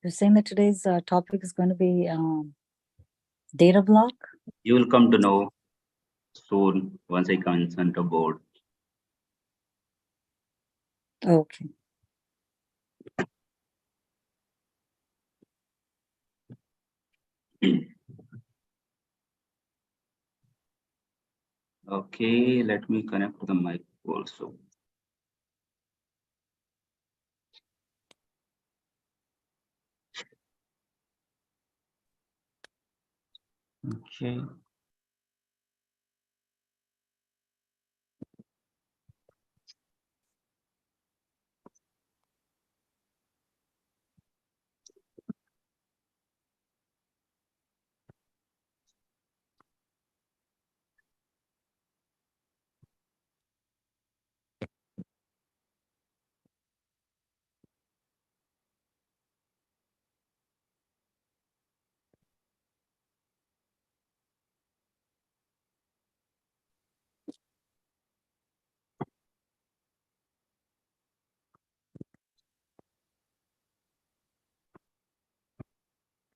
You're saying that today's topic is going to be data block? You will come to know soon once I consent a board. Okay. Okay, let me connect to the mic also. Okay.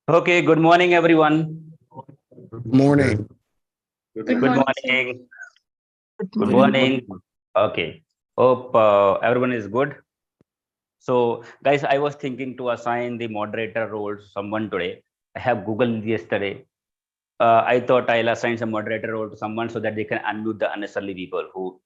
Okay, good morning, everyone. Good morning. Good morning. Good morning. Okay, hope everyone is good. So, guys, I was thinking to assign the moderator role to someone today. I have Googled yesterday. I thought I'll assign some moderator role to someone so that they can unmute the unnecessarily people who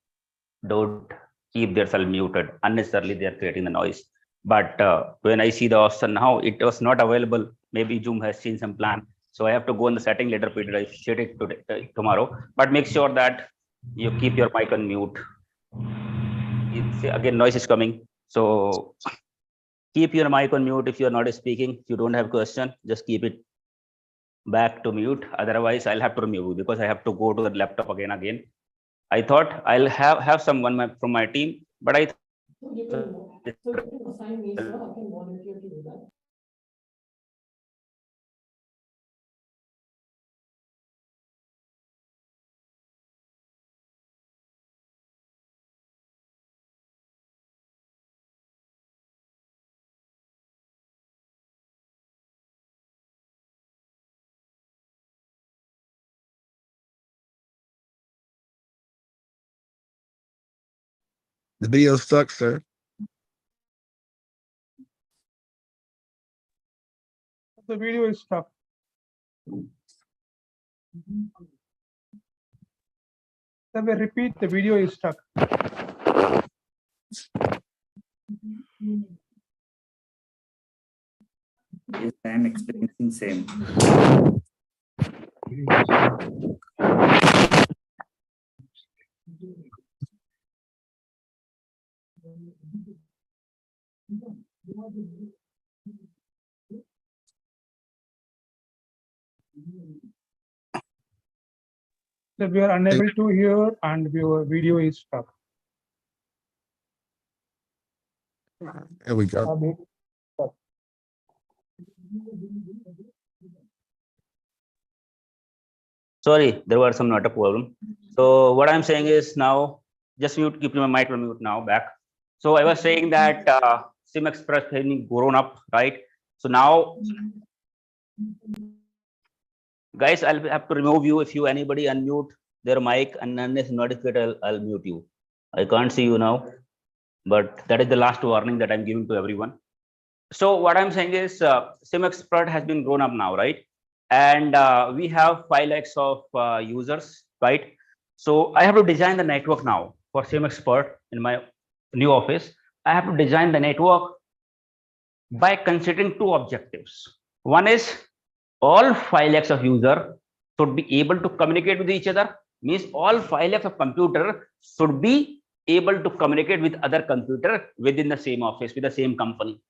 don't keep themselves muted. Unnecessarily, they are creating the noise. But when I see the option now, it was not available. Maybe Zoom has changed some plan. So I have to go in the setting later period. I share it today, tomorrow. But make sure that you keep your mic on mute. Again, noise is coming. So keep your mic on mute if you're not speaking. If you don't have question, just keep it back to mute. Otherwise, I'll have to remove you because I have to go to the laptop again. I thought I'll have someone from my team, but I The video stuck, sir. The video is stuck. Let me repeat, the video is stuck. Yes, I am experiencing same. So we are unable to hear and your video is stuck. There we go. Sorry, there was some not a problem. So what I'm saying is now, just mute, keep my mic on mute now back. So I was saying that SIEM XPERT has been grown up, right? So now, guys, I'll have to remove you if anybody unmute their mic and unless notified, I'll mute you. I can't see you now, but that is the last warning that I'm giving to everyone. So what I'm saying is SIEM XPERT has been grown up now, right? And we have 5 lakhs of users, right? So I have to design the network now for SIEM XPERT in my new office. I have to design the network by considering 2 objectives. One is all 5 lakhs of users should be able to communicate with each other. Means all 5 lakhs of computer should be able to communicate with other computer within the same office, with the same company.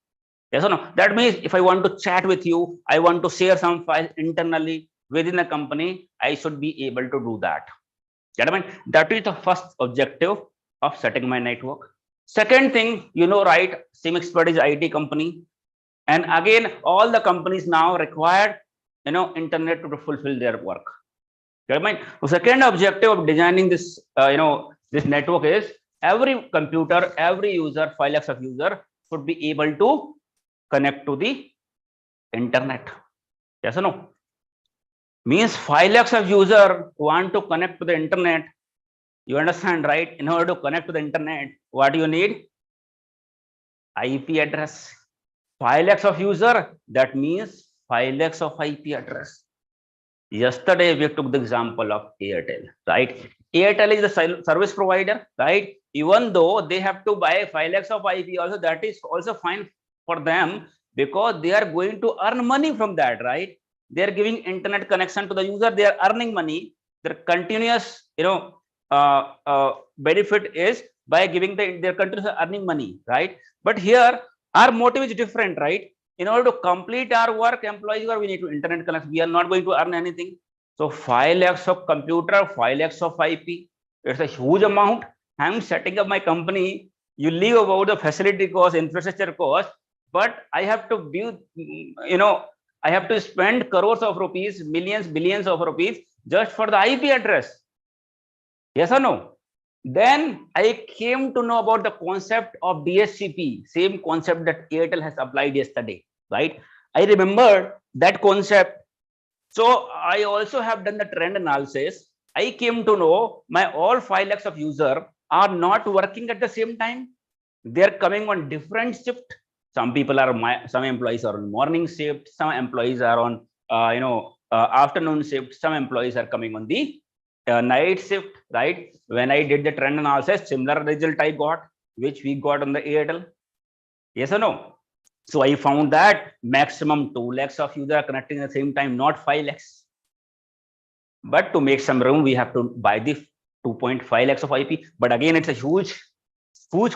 Yes or no? That means if I want to chat with you, I want to share some files internally within the company, I should be able to do that. Gentlemen, that is the first objective of setting my network. Second thing, you know, right? SIEM XPERT is IT company. And again, all the companies now require, you know, internet to fulfill their work. Gentlemen, the second objective of designing this, this network is every computer, every user, 5 lakhs of user should be able to connect to the internet. Yes or no? Means 5 lakhs of user want to connect to the internet. You understand, right? In order to connect to the internet, what you need? IP address. 5 lakhs of user, that means 5 lakhs of IP address. Yesterday we took the example of Airtel, right? Airtel is the service provider, right? Even though they have to buy 5 lakhs of IP, also that is also fine for them, because they are going to earn money from that, right? They are giving internet connection to the user, they are earning money. Their continuous, benefit is by giving their continuous earning money, right? But here our motive is different, right? In order to complete our work, employees, we need to internet connect. We are not going to earn anything. So 5 lakhs of computer, 5 lakhs of IP, it's a huge amount. I'm setting up my company. You leave about the facility cost, infrastructure cost, but I have to build, I have to spend crores of rupees, millions, billions of rupees just for the IP address. Yes or no? Then I came to know about the concept of DHCP, same concept that Airtel has applied yesterday, right? I remembered that concept. So I also have done the trend analysis. I came to know my all 5 lakhs of user are not working at the same time. They're coming on different shift. Some people are, some employees are on morning shift. Some employees are on, afternoon shift. Some employees are coming on the night shift, right? When I did the trend analysis, similar result I got, which we got on the Airtel. Yes or no? So I found that maximum 2 lakhs of users are connecting at the same time, not 5 lakhs. But to make some room, we have to buy the 2.5 lakhs of IP. But again, it's a huge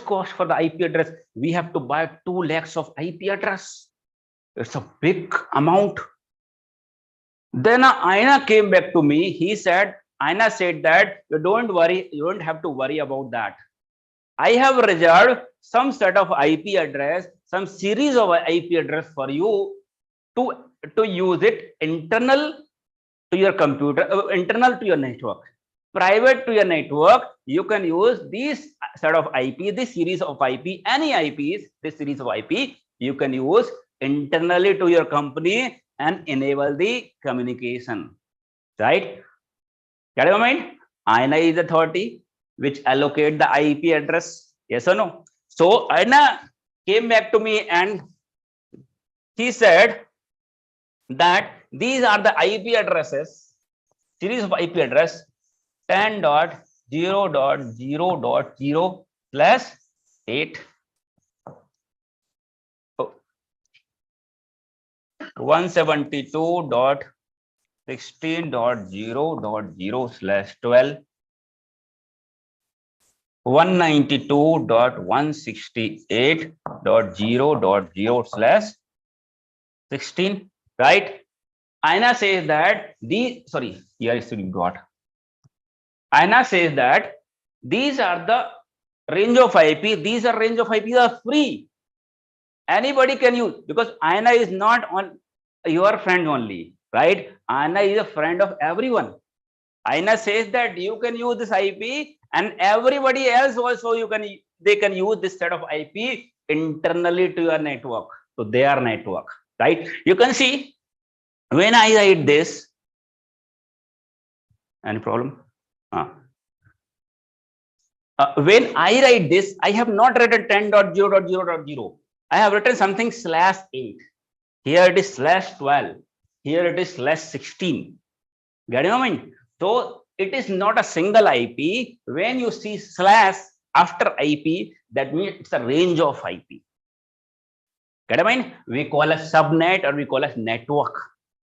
cost for the IP address. We have to buy 2 lakhs of IP address. It's a big amount. Then Aina came back to me. Aina said that you don't worry, you don't have to worry about that. I have reserved some set of IP address, some series of IP address for you to use it internal to your computer, internal to your network. Private to your network, you can use this set of IP, this series of IP, any IPs, this series of IP, you can use internally to your company and enable the communication, right? Get your mind? Aina is the authority which allocate the IP address. Yes or no? So Aina came back to me and he said that these are the IP addresses, series of IP address 10.0.0.0/8, 172.16.0.0/12, 192.168.0.0/16, right? Aina says that Aina says that these are the range of IP. These are range of IP are free. Anybody can use, because Aina is not on your friend only, right? Aina is a friend of everyone. Aina says that you can use this IP, and everybody else also they can use this set of IP internally to your network, to their network, right? You can see when I write this, any problem? When I write this, I have not written 10.0.0.0. I have written something /8. Here it is /12. Here it is /16. Get your mind? So it is not a single IP. When you see slash after IP, that means it's a range of IP. Get your mind? We call a subnet or we call a network.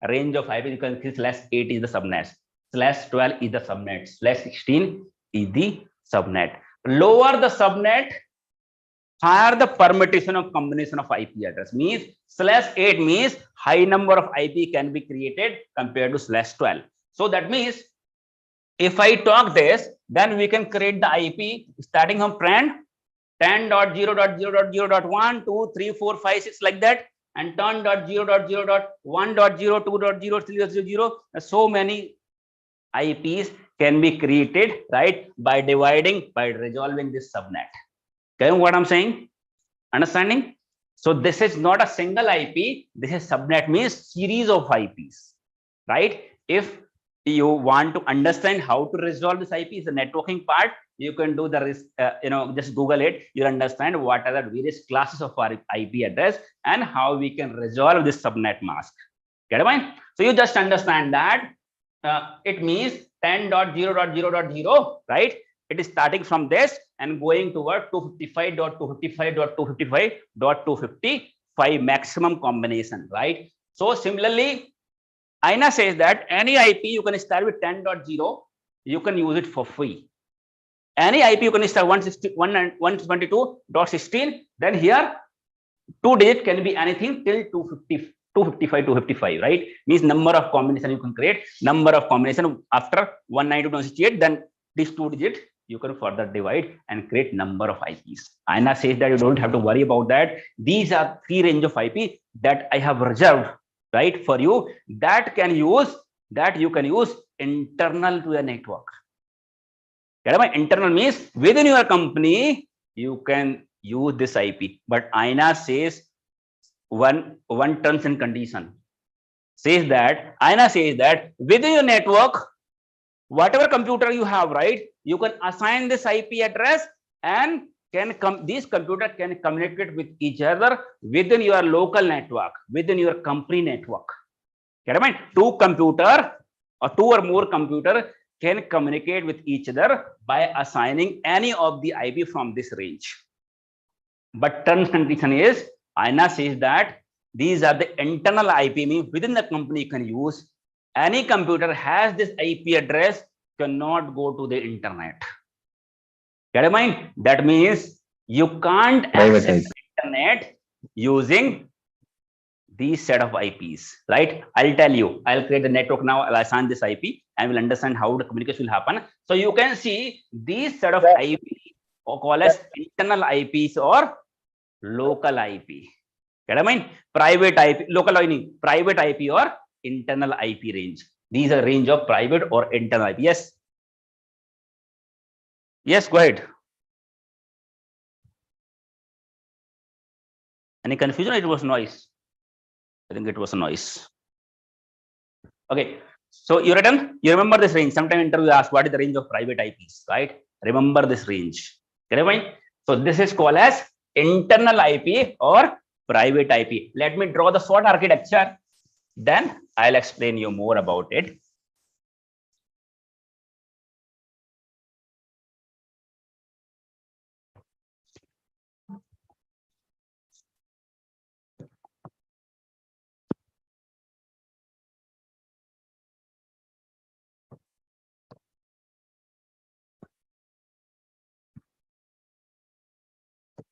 A range of IP, you can see /8 is the subnet. /12 is the subnet. /16 is the subnet. Lower the subnet, higher the permutation of combination of IP address. Means /8 means high number of IP can be created compared to /12. So that means if I talk this, then we can create the IP starting from friend 10.0.0.0.1, 2, 3, 4, 5, 6 like that, and 10.0.0.1.0, 2.0, so many IPs can be created, right, by resolving this subnet. Okay, what I'm saying? Understanding? So this is not a single IP. This is subnet, means series of IPs, right? If you want to understand how to resolve this IP, the networking part, you can do the just Google it. You'll understand what are the various classes of our IP address and how we can resolve this subnet mask. Get it? So you just understand that it means 10.0.0.0, right? It is starting from this and going toward 255.255.255.255 maximum combination, right? So similarly, INA says that any IP you can start with 10.0, you can use it for free. Any IP you can start 122.16, then here 2 digit can be anything till 255, right? Means number of combination you can create, number of combination after 192.168, then this 2 digit you can further divide and create number of IPs. INA says that you don't have to worry about that. These are 3 range of IP that I have reserved, right, for you, that you can use internal to the network. Internal means within your company you can use this IP, but INA says one terms and condition says that INA says that within your network, whatever computer you have, right, you can assign this IP address and these computers can communicate with each other within your local network, within your company network. Get it? 2 computer or 2 or more computer can communicate with each other by assigning any of the IP from this range. But terms and condition is INA says that these are the internal IP, means within the company you can use. Any computer has this IP address cannot go to the internet. Get it? That means you can't access the internet using these set of IPs, right? I'll tell you, I'll create the network now, I'll assign this IP and we'll understand how the communication will happen. So you can see these set of IP or call as internal IPs or local IP. Get it? Private IP, local IP, private IP or internal IP range. These are range of private or internal IP. Yes. Yes, go ahead. Any confusion? It was noise. I think it was a noise. Okay. So you written, you remember this range. Sometime interview asked what is the range of private IPs, right? Remember this range. Get it? So this is called as internal IP or private IP. Let me draw the SWOT architecture. Then I'll explain you more about it.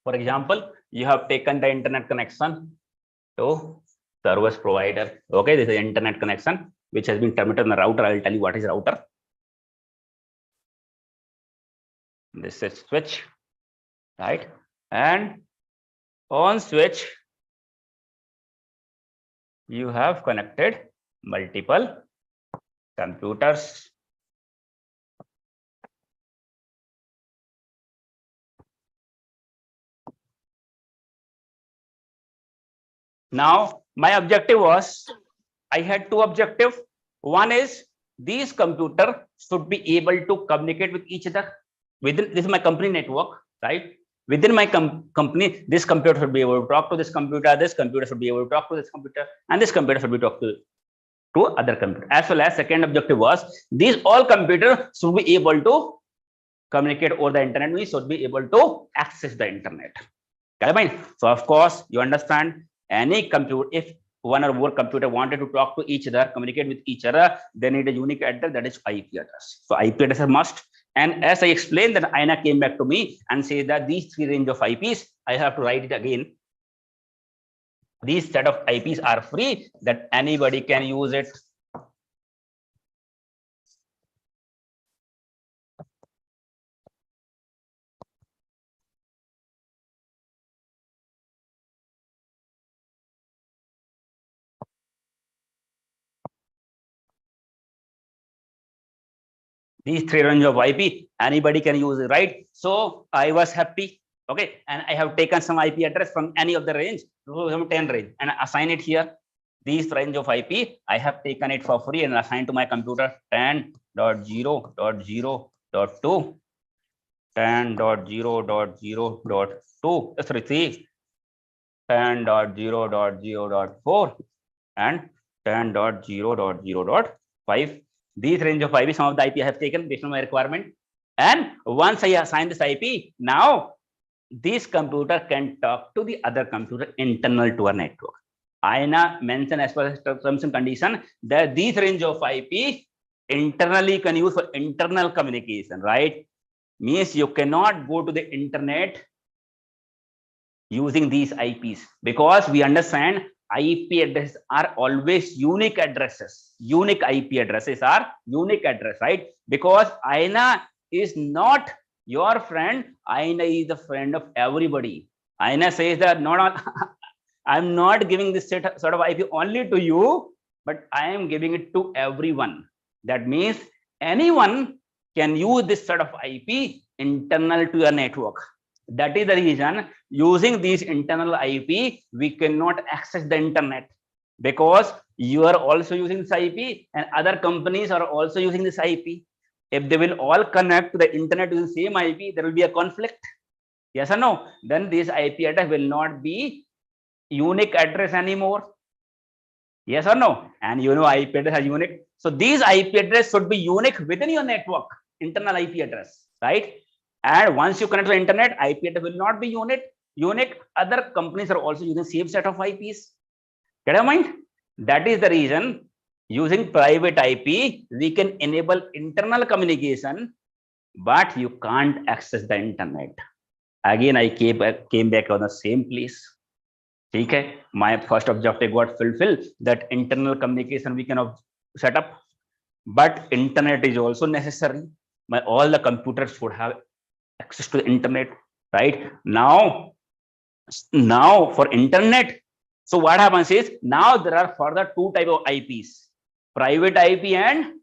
For example, you have taken the internet connection to service provider. Okay, this is internet connection which has been terminated on the router. I will tell you what is router. This is switch, right? And on switch, you have connected multiple computers. Now, my objective was, I had 2 objectives. One is these computers should be able to communicate with each other. Within this is my company network, right? Within my company, this computer should be able to talk to this computer should be able to talk to this computer, and this computer should be talk to other computer. As well as second objective was these all computers should be able to communicate over the internet. We should be able to access the internet. So of course, you understand, any computer, if one or more computer wanted to talk to each other, communicate with each other, they need a unique address, that is IP address. So IP address is a must. And as I explained, that INA came back to me and said that these 3 range of IPs, I have to write it again. These set of IPs are free, that anybody can use it. These 3 range of IP, anybody can use it, right? So I was happy Okay, and I have taken some IP address from any of the range, from 10 range, and assign it here. This range of IP, I have taken it for free and assigned to my computer 10.0.0.2, 10.0.0.2, sorry, 10.0.0.4, and 10.0.0.5. These range of IP, some of the IP I have taken based on my requirement. And once I assign this IP, now this computer can talk to the other computer internal to our network. I mention as per terms and condition that these range of IP internally can use for internal communication, right? Means you cannot go to the internet using these IPs, because we understand IP addresses are always unique addresses. Unique IP addresses are unique address, right? Because INA is not your friend, INA is the friend of everybody. INA says that I'm not giving this sort of IP only to you, but I am giving it to everyone. That means anyone can use this sort of IP internal to your network. That is the reason using these internal IP, we cannot access the internet, because you are also using this IP and other companies are also using this IP. If they will all connect to the internet using the same IP, there will be a conflict. Yes or no? Then this IP address will not be unique address anymore. Yes or no? And you know IP address is unique. So these IP address should be unique within your network, internal IP address, right? And once you connect to the internet, IP address will not be unique. Other companies are also using the same set of IPs. Get your mind? That is the reason using private IP, we can enable internal communication, but you can't access the internet. Again, I came back on the same place. Okay, my first objective got fulfilled, that internal communication we can set up, but internet is also necessary. All the computers should have access to the internet, right? Now for internet, so what happens is, now there are further two type of IPs, private IP and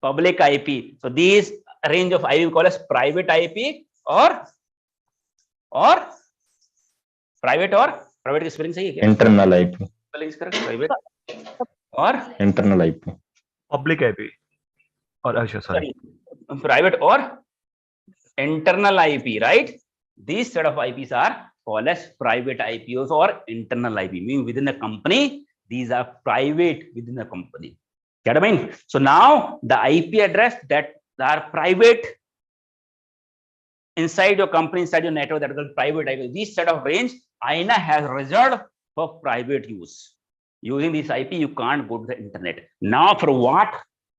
public IP. So these range of IP we call as private IP or private is spelling sahi hai kya? Internal IP. Spelling is correct. Private or internal IP. Public IP. Or sorry. Private or internal IP, right? These set of IPs are called as private IPs or internal IP. Meaning within the company, these are private within the company. Get what I mean? So now the IP address that are private inside your company, inside your network, that is called private IP. This set of range INA has reserved for private use. Using this IP, you can't go to the internet. Now for what?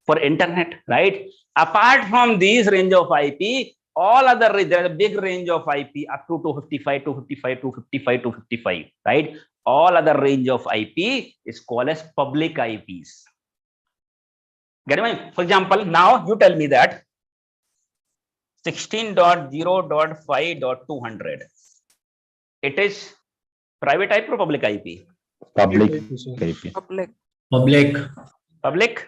For internet, right? Apart from these range of IP, all other, there is a big range of IP up to 255, 255, 255, 255, right? All other range of IP is called as public IPs. Get it? For example, now you tell me that 16.0.5.200, it is private IP or public IP? Public IP. Public.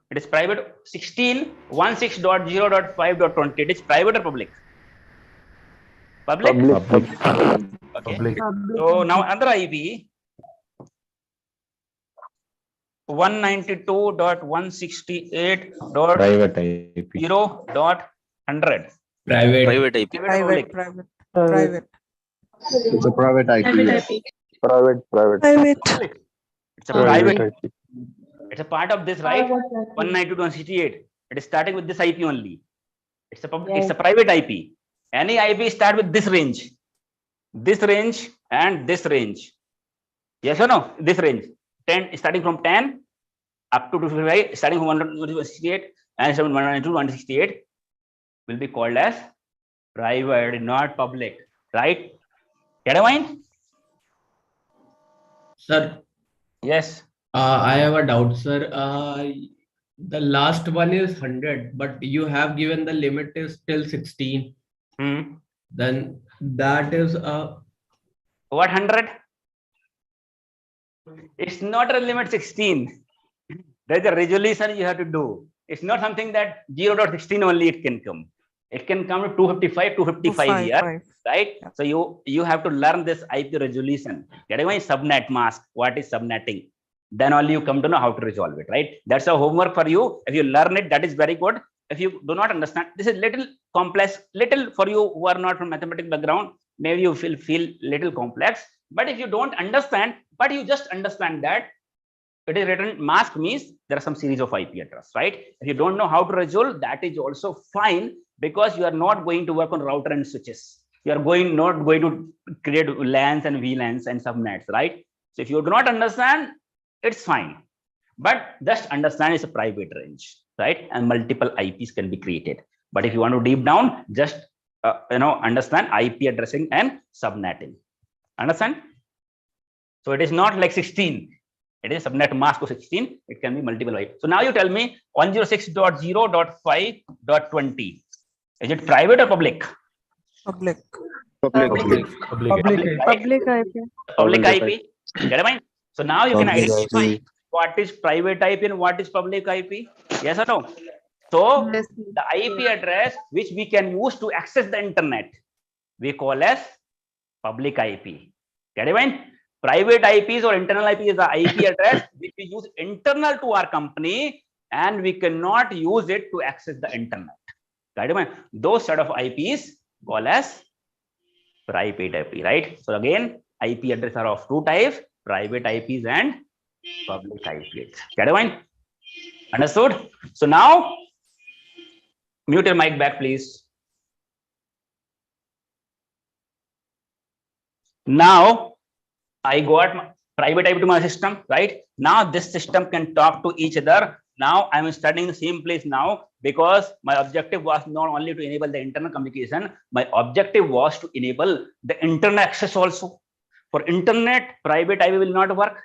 It is private. 16.16.0.5.20, it is private or public? Public. Okay. Public. So now another IP 192.168.0.100. Private IP. Private IP. Private. It's a private IP. Private. It's a private IP. It's a part of this, right? 192.168. It is starting with this IP only. It's a public, it's a private IP. Any IP start with this range, and this range. Yes or no? This range. 10 starting from 10 up to 255, starting from 168 and 192.168 will be called as private, not public, right? Get a mind? Sir, Yes. I have a doubt, sir. The last one is 100, but you have given the limit is till 16. Then that is What 100? It's not a limit 16. There's a resolution you have to do. It's not something that 0.16 only it can come. It can come to 255, 255 here, right? Yeah. So you have to learn this IP resolution. Get away subnet mask. What is subnetting? Then only you come to know how to resolve it, right? That's a homework for you. If you learn it, that is very good. If you do not understand, this is little complex, little for you who are not from mathematics background, maybe you feel little complex. But if you don't understand, but you just understand that it is written mask means there are some series of IP address, right? If you don't know how to resolve, that is also fine, because you are not going to work on router and switches. You are not going to create LANs and VLANs and subnets, right? So if you do not understand, it's fine. But just understand it's a private range, right? And multiple IPs can be created. But if you want to deep down, just understand IP addressing and subnetting. Understand? So it is not like 16. It is subnet mask of 16. It can be multiple IP. So now you tell me 106.0.5.20. Is it private or public? Public. Public. Public. Right? Public IP. Get it? So now you can identify what is private IP and what is public IP. Yes or no? So the IP address which we can use to access the internet, we call as public IP. Get it? Private IPs or internal IP is the IP address which we use internal to our company, and we cannot use it to access the internet. Right? Those set of IPs call as private IP, right? So again, IP address are of two types: private IPs and public IPs. Get it? Understood? So now, mute your mic back, please. Now, I got my private IP to my system, right? Now this system can talk to each other. Now I'm studying the same place now, because my objective was not only to enable the internal communication, my objective was to enable the internal access also. For internet, private IP will not work.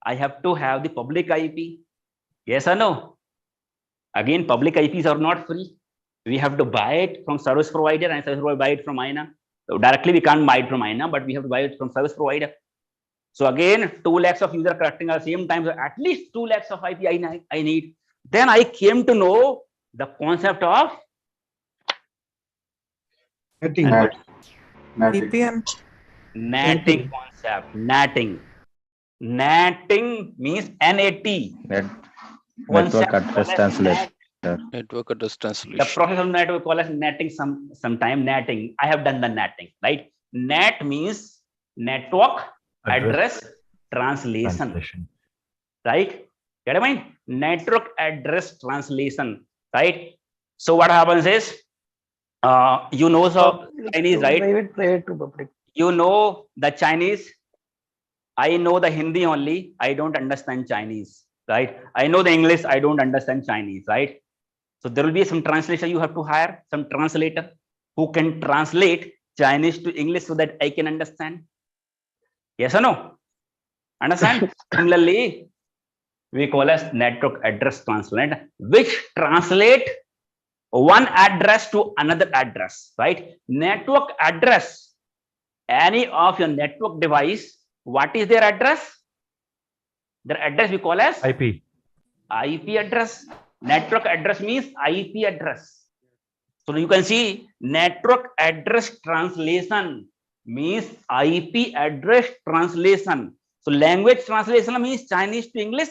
I have to have the public IP. Yes or no? Again, public IPs are not free. We have to buy it from service provider, and service provider buy it from INA. So directly we can't buy it from INA, but we have to buy it from service provider. So again, 2 lakhs of user connecting at the same time, so at least 2 lakhs of IP I need. Then I came to know the concept of VPN. NATing concept. NATing. NATing means NAT. Network address translation. Network address translation. The process of NAT we call as NATing sometime. NATing. I have done the NATing, right? NAT means network address translation. Right? Get it? Network address translation, right? So what happens is, you know the Chinese, right? Private to public. You know the Chinese. I know the Hindi only. I don't understand Chinese, right? I know the English. I don't understand Chinese, right? So there will be some translation. You have to hire some translator who can translate Chinese to English so that I can understand. Yes or no? Understand? Similarly, we call as network address translate, which translate one address to another address, right? Network address, any of your network device, what is their address? Their address we call as IP. IP address. Network address means IP address. So you can see network address translation means IP address translation. So language translation means Chinese to English.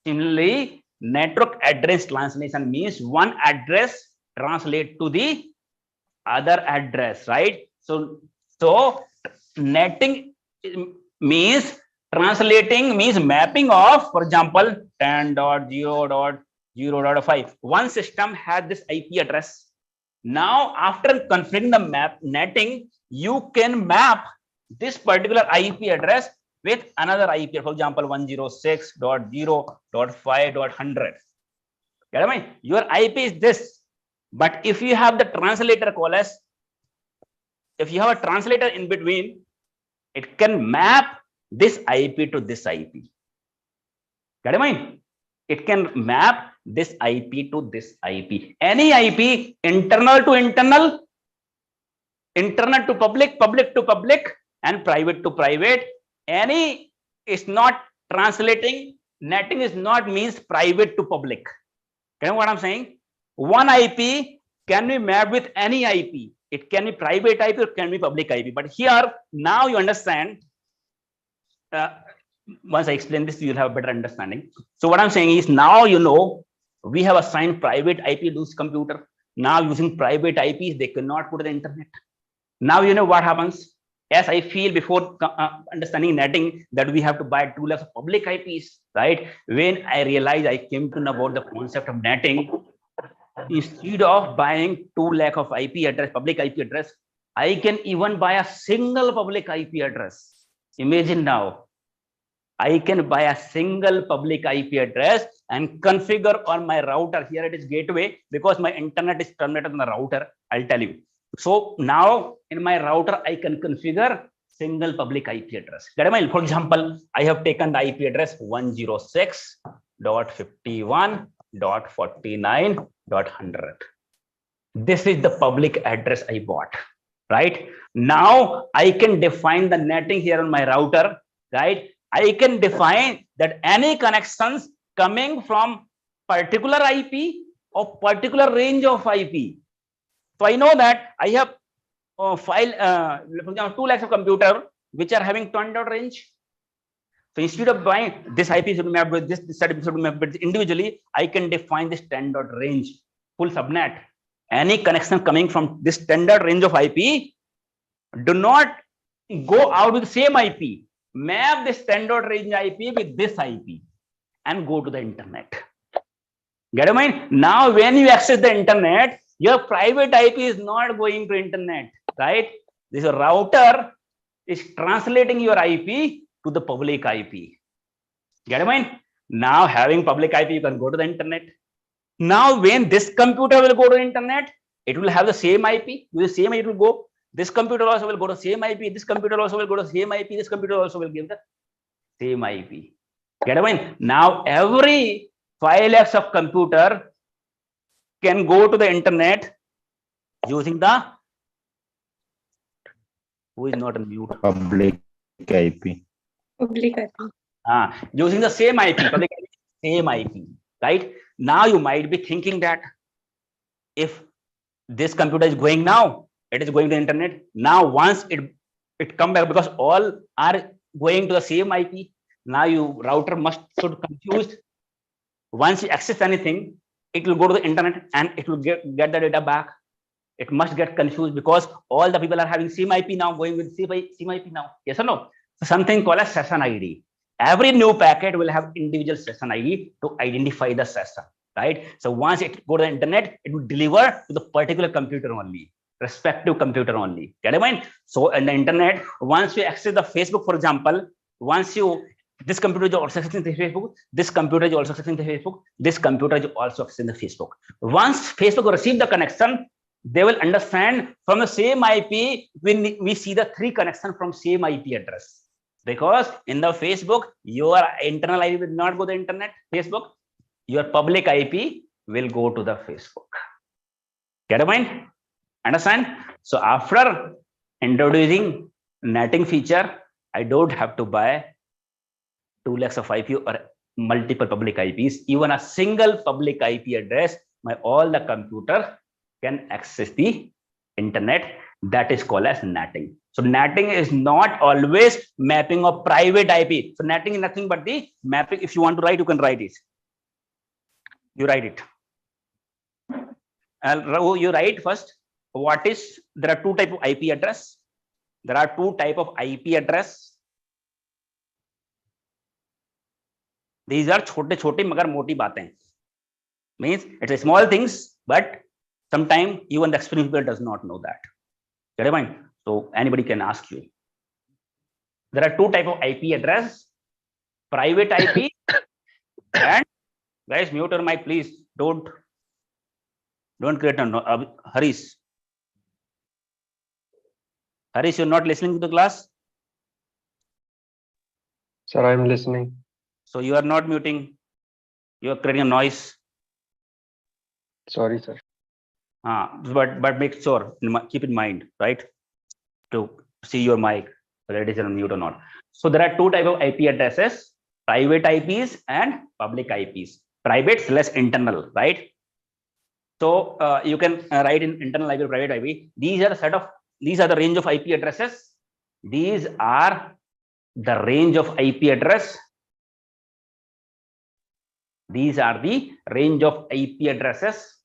Similarly, network address translation means one address translate to the other address, right? So netting means translating, means mapping of, for example, 10.0.0.5. One system has this IP address. Now, after configuring the netting, you can map this particular IP address with another IP, for example, 106.0.5.100. Get me? Your IP is this, but if you have the translator call as, if you have a translator in between, it can map this IP to this IP. Get me? It can map this IP to this IP. Any IP, internal to internal, internet to public, public to public, and private to private. Any is not translating. Netting is not means private to public. You know what I'm saying? One IP can be mapped with any IP. It can be private IP or can be public IP. But here, now you understand. Once I explain this, you'll have a better understanding. So what I'm saying is, now you know we have assigned private IP to this computer. Now using private IPs, they cannot go to the internet. Now you know what happens. As I feel before understanding netting that we have to buy 2 lakhs of public IPs, right? When I realized, I came to know about the concept of netting. Instead of buying 2 lakh of IP address, public IP address, I can even buy a single public IP address. Imagine now, I can buy a single public IP address and configure on my router. Here it is gateway, because my internet is terminated on the router. I'll tell you. So now in my router, I can configure single public IP address. For example, I have taken the IP address 106.51.49.100. This is the public address I bought, right? Now I can define the netting here on my router, right? I can define that any connections coming from particular IP or particular range of IP. So I know that I have for example, 2 lakhs of computer which are having 10 dot range. So instead of buying this IP should be mapped with this IP should be mapped with individually, I can define this 10 dot range full subnet. Any connection coming from this 10 dot range of IP, do not go out with the same IP. Map this 10 dot range IP with this IP and go to the internet. Get a mind? Now when you access the internet, your private IP is not going to internet, right? This router is translating your IP to the public IP. Get a mind? Now having public IP, you can go to the internet. Now when this computer will go to internet, it will have the same IP. With the same it will go. This computer also will go to same IP. This computer also will go to same IP. This computer also will give the same IP. Get a mind? Now every 5 lakhs of computer can go to the internet using the, who is not on mute? Public IP. Public IP. Using the same IP, public IP, same IP, right? Now you might be thinking that if this computer is going now, it is going to the internet. Now once it come back, because all are going to the same IP. Now you router should confused. Once you access anything, it will go to the internet and it will get the data back. It must get confused because all the people are having same IP now, going with same IP now. Yes or no? So something called a session ID. Every new packet will have individual session ID to identify the session, right? So once it go to the internet, it will deliver to the particular computer only, respective computer only. Get it mind? So in the internet, once you access the Facebook, for example, once you this computer is also accessing the Facebook, this computer is also accessing the Facebook, this computer is also accessing the Facebook. Once Facebook receive the connection, they will understand from the same IP when we see the 3 connections from same IP address. Because in the Facebook, your internal IP will not go to the internet, Facebook, your public IP will go to the Facebook. Get a mind? Understand? So after introducing netting feature, I don't have to buy 2 lakhs of IP or multiple public IPs. Even a single public IP address, all the computer can access the internet. That is called as netting. So netting is not always mapping of private IP. So netting is nothing but the mapping. If you want to write, you can write it. You write it. You write first. What is, there are 2 types of IP address. There are 2 types of IP address. These are छोटे-छोटे मगर मोटी बातें. Means it's a small things, but sometimes even the experienced people does not know that. Get it mind? So anybody can ask you. There are 2 types of IP address: private IP and guys, mute your mic, please. Don't create a Harish. Harish, you're not listening to the class. Sir, I'm listening. So you are not muting. You are creating a noise. Sorry, sir. But make sure, keep in mind, right, to see your mic, whether it is on mute or not. So there are 2 types of IP addresses: private IPs and public IPs. Private / internal, right? So you can write in internal IP, private IP. These are the range of IP addresses. These are the range of IP address. These are the range of IP addresses.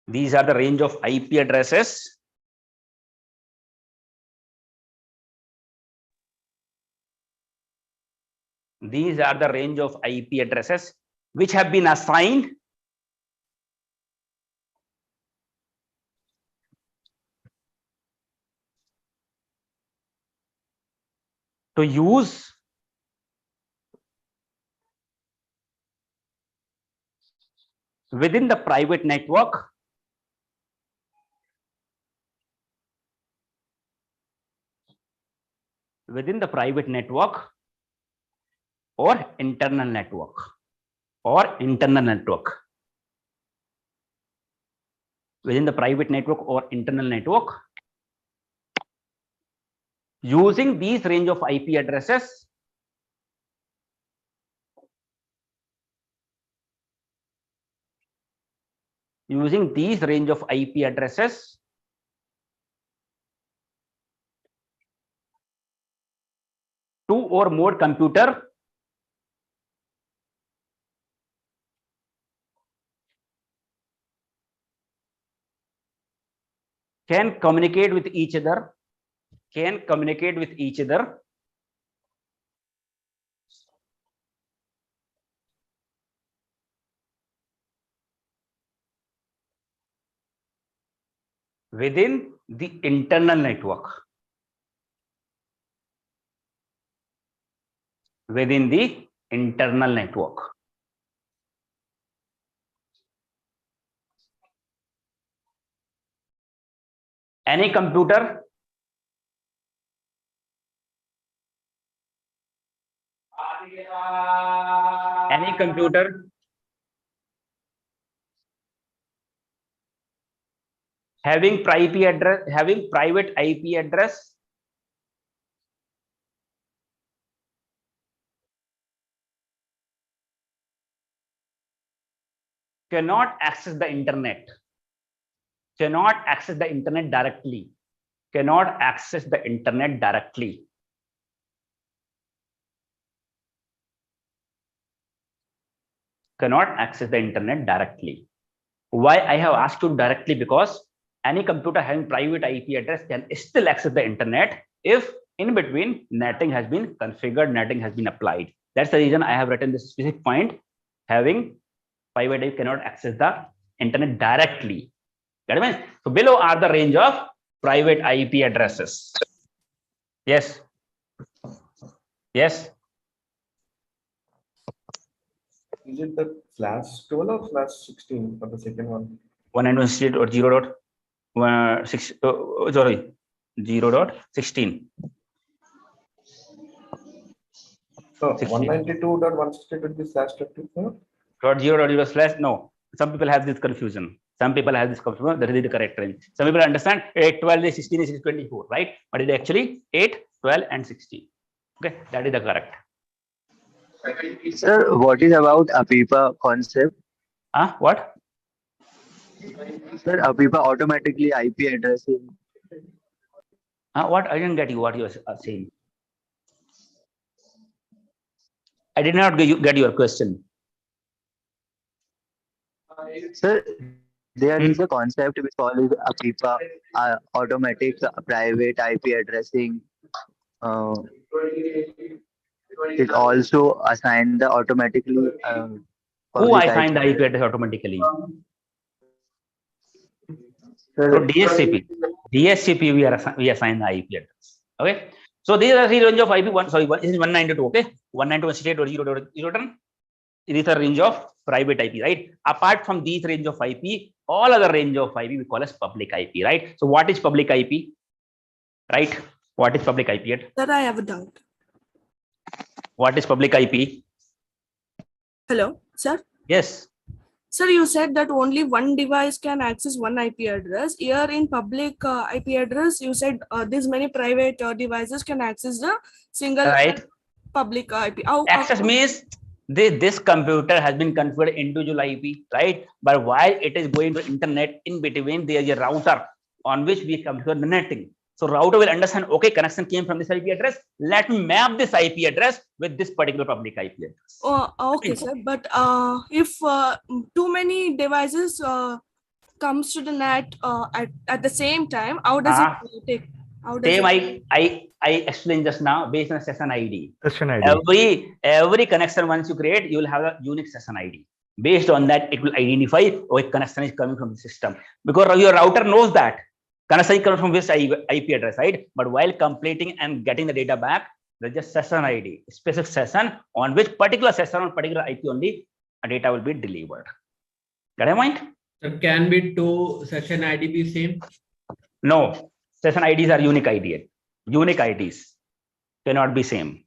These are the range of IP addresses. These are the range of IP addresses which have been assigned to use within the private network or internal network within the private network or internal network using these range of IP addresses two or more computer can communicate with each other within the internal network. Any computer having private IP address cannot access the internet directly. Why I have asked you directly? Because any computer having private IP address can still access the internet if in between netting has been configured, netting has been applied. That's the reason I have written this specific point. Having private IP cannot access the internet directly. That means, so below are the range of private IP addresses. Yes. Yes. Is it the slash 12 or slash 16 for the second one? 192 or 0.16. So 192.168 would be slash 24? .0.0 slash, no. Some people have this confusion. That is the correct range. Some people understand 8, 12, 16 is 24, right? But it is actually 8, 12, and 16. Okay, that is the correct. Sir, what is about APIPA concept? What? Sir, APIPA automatically IP addressing. What? I didn't get you. What you are saying? I did not get your question. Sir, there is a concept which calls APIPA, automatic private IP addressing. It also assigned the automatically. Who assigned the IP address automatically? Sir, So DSCP we assign the IP address. Okay. So these are the range of IP. This is 192. Okay, 192.168.0.0. It is a range of private IP, right? Apart from these range of IP, all other range of IP we call as public IP, right? So what is public IP, right? What is public IP? Sir, I have a doubt. What is public IP? Hello, sir. Yes. Sir, you said that only one device can access one IP address. Here in public IP address, you said these many private devices can access the single Right. public IP. Access means this computer has been configured individual IP, right? But while it is going to internet, in between there is a router on which we configure the netting. So router will understand, okay, connection came from this IP address. Let me map this IP address with this particular public IP address. Okay, sir. But if too many devices comes to the net at the same time, how does it take? How does Same it I explained just now based on session ID. Session ID. Every connection once you create, you will have a unique session ID. Based on that, it will identify which connection is coming from the system, because your router knows that connection is coming from this IP address, right? But while completing and getting the data back, there's just session ID, specific session on which particular session on particular IP only data will be delivered. Got your point? So can be two session ID be same? No, session IDs are unique ID. Unique IDs cannot be same.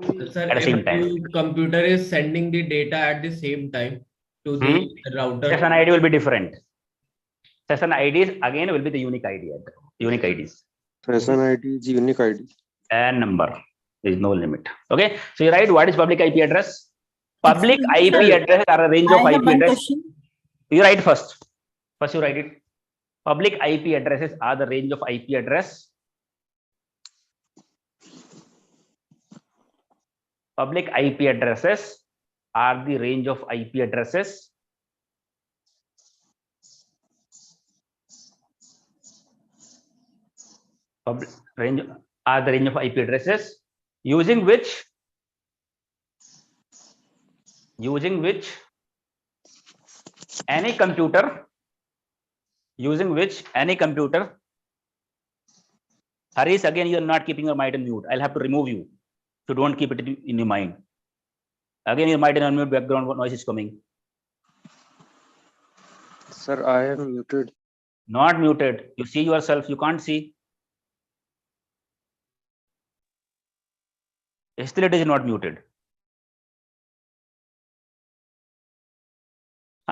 Sir, At the if same time. two computer is sending the data at the same time to the router. Session ID will be different. Session IDs again will be the unique ID. Unique IDs. Session ID is unique ID. And number. There is no limit. Okay. So you write what is public IP address? Public IP addresses are a range of IP addresses. You write first. First you write it. Public IP addresses are the range of IP address. Public IP addresses are the range of IP addresses public range are the range of IP addresses using which any computer Harish, again you are not keeping your mic on mute. I'll have to remove you. So don't keep it in your mind. Again, your mic on mute, background noise is coming. Sir, I am muted. Not muted. You see yourself, you can't see. Still it is not muted.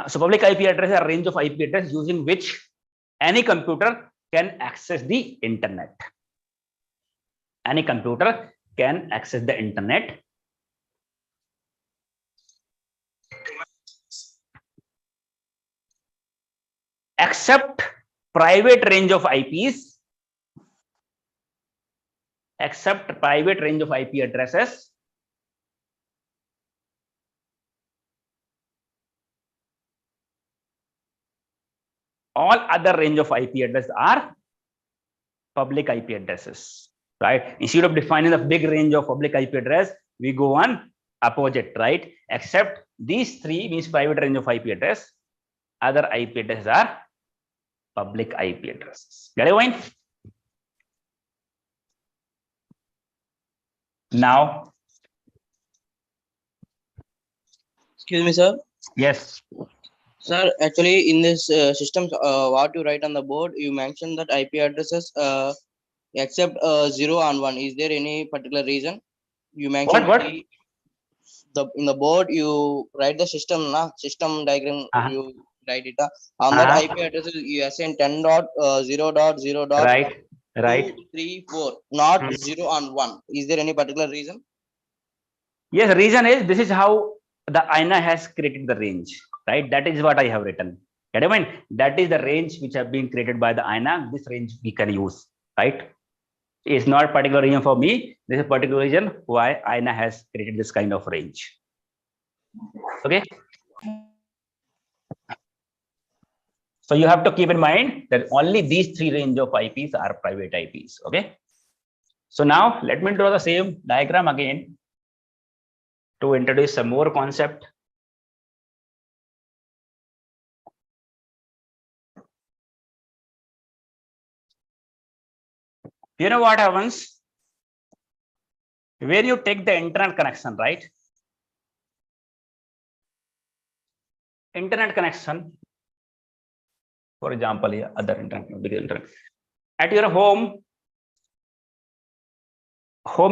So public IP address is a range of IP address using which any computer can access the internet. Any computer can access the internet. Except private range of IPs, except private range of IP addresses, all other range of IP addresses are public IP addresses, right? Instead of defining a big range of public IP address, we go on opposite, right? Except these three means private range of IP address, other IP addresses are public IP addresses. Get it, Wayne? Now, excuse me, sir. Yes. Sir, actually, in this system, what you write on the board, you mentioned that IP addresses except 0 and 1. Is there any particular reason? You mentioned what? In the board you write the system diagram. You write it on that IP addresses you assign 10.0.0. Right. 2, 3, 4, not 0 and 1. Is there any particular reason? Yes, the reason is this is how the INA has created the range, right? That is what I have written. Get it? That is the range which have been created by the INA. This range we can use, right? It's not particular reason for me. This is a particular reason why INA has created this kind of range. Okay. So you have to keep in mind that only these three range of IPs are private IPs. Okay. So now let me draw the same diagram again to introduce some more concept. You know what happens when you take the internet connection, right? Internet connection, for example, here, other internet. At your home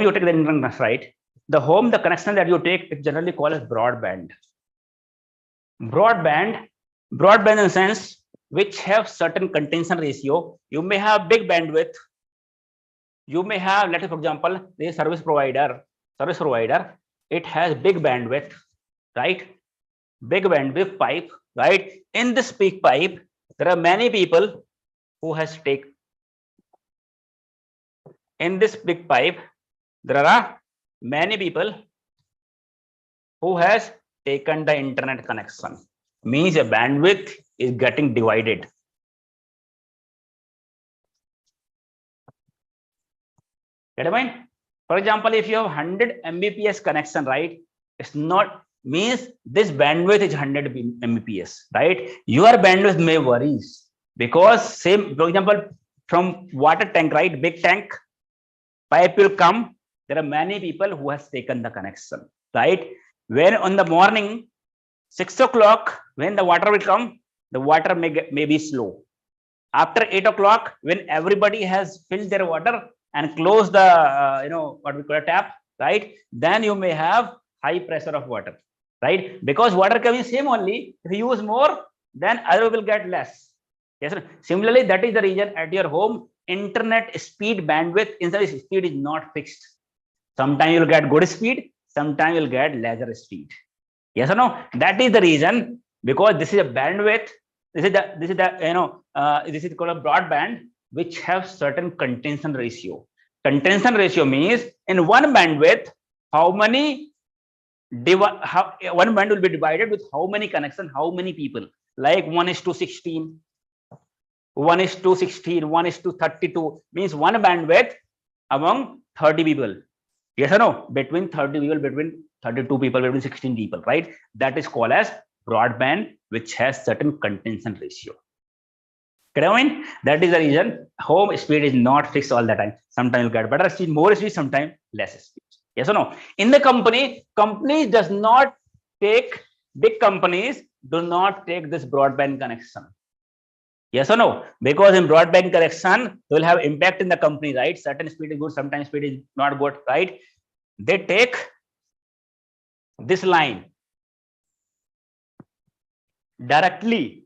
you take the internet, right? The connection that you take is generally called as broadband. Broadband in the sense which have certain contention ratio. You may have big bandwidth. You may have, let's say, for example, the service provider, it has big bandwidth, right? Big bandwidth pipe, right? In this big pipe, there are many people who has taken. In this big pipe, there are many people who has taken the internet connection. Means a bandwidth is getting divided. Get it mind? For example, if you have 100 Mbps connection, right? It's not means this bandwidth is 100 Mbps, right? Your bandwidth may varies because same, for example, from water tank, right? Big tank, pipe will come. There are many people who has taken the connection, right? When on the morning, 6 o'clock, when the water will come, the water may be slow. After 8 o'clock, when everybody has filled their water and closed the what we call a tap, right? Then you may have high pressure of water, right? Because water coming same only. If you use more, then other will get less. Yes. Similarly, that is the reason at your home, internet speed bandwidth inside speed is not fixed. Sometimes you'll get good speed, sometimes you'll get lesser speed. Yes or no? That is the reason, because this is a bandwidth. This is called a broadband, which have certain contention ratio. Contention ratio means in one bandwidth, how many one band will be divided with how many connection, how many people, like 1:16, 1:16, 1:32 means one bandwidth among 30 people. Yes or no? Between 30 people, between 32 people, between 16 people, right? That is called as broadband, which has certain contention ratio. That is the reason home speed is not fixed all the time. Sometimes you get better speed, more speed, sometimes less speed. Yes or no? In the companies does not take, big companies do not take this broadband connection. Yes or no? Because in broadband connection, they will have impact in the company, right? Certain speed is good, sometimes speed is not good, right? They take this line directly,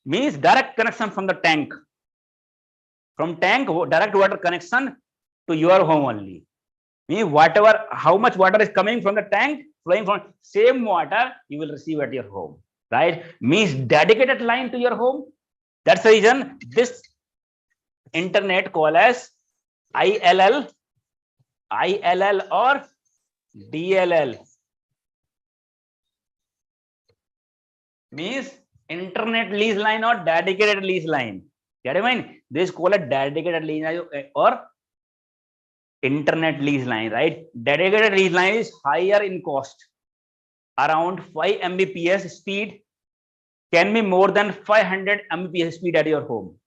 means direct connection from the tank. From tank, direct water connection to your home only. Means whatever, how much water is coming from the tank, flowing from same water, you will receive at your home, right? Means dedicated line to your home. That's the reason this internet called as ILL or DLL. Means internet lease line or dedicated lease line. Get it mean? This is called a dedicated lease line or internet lease line, right? Dedicated lease line is higher in cost. Around 5 Mbps speed can be more than 500 Mbps speed at your home.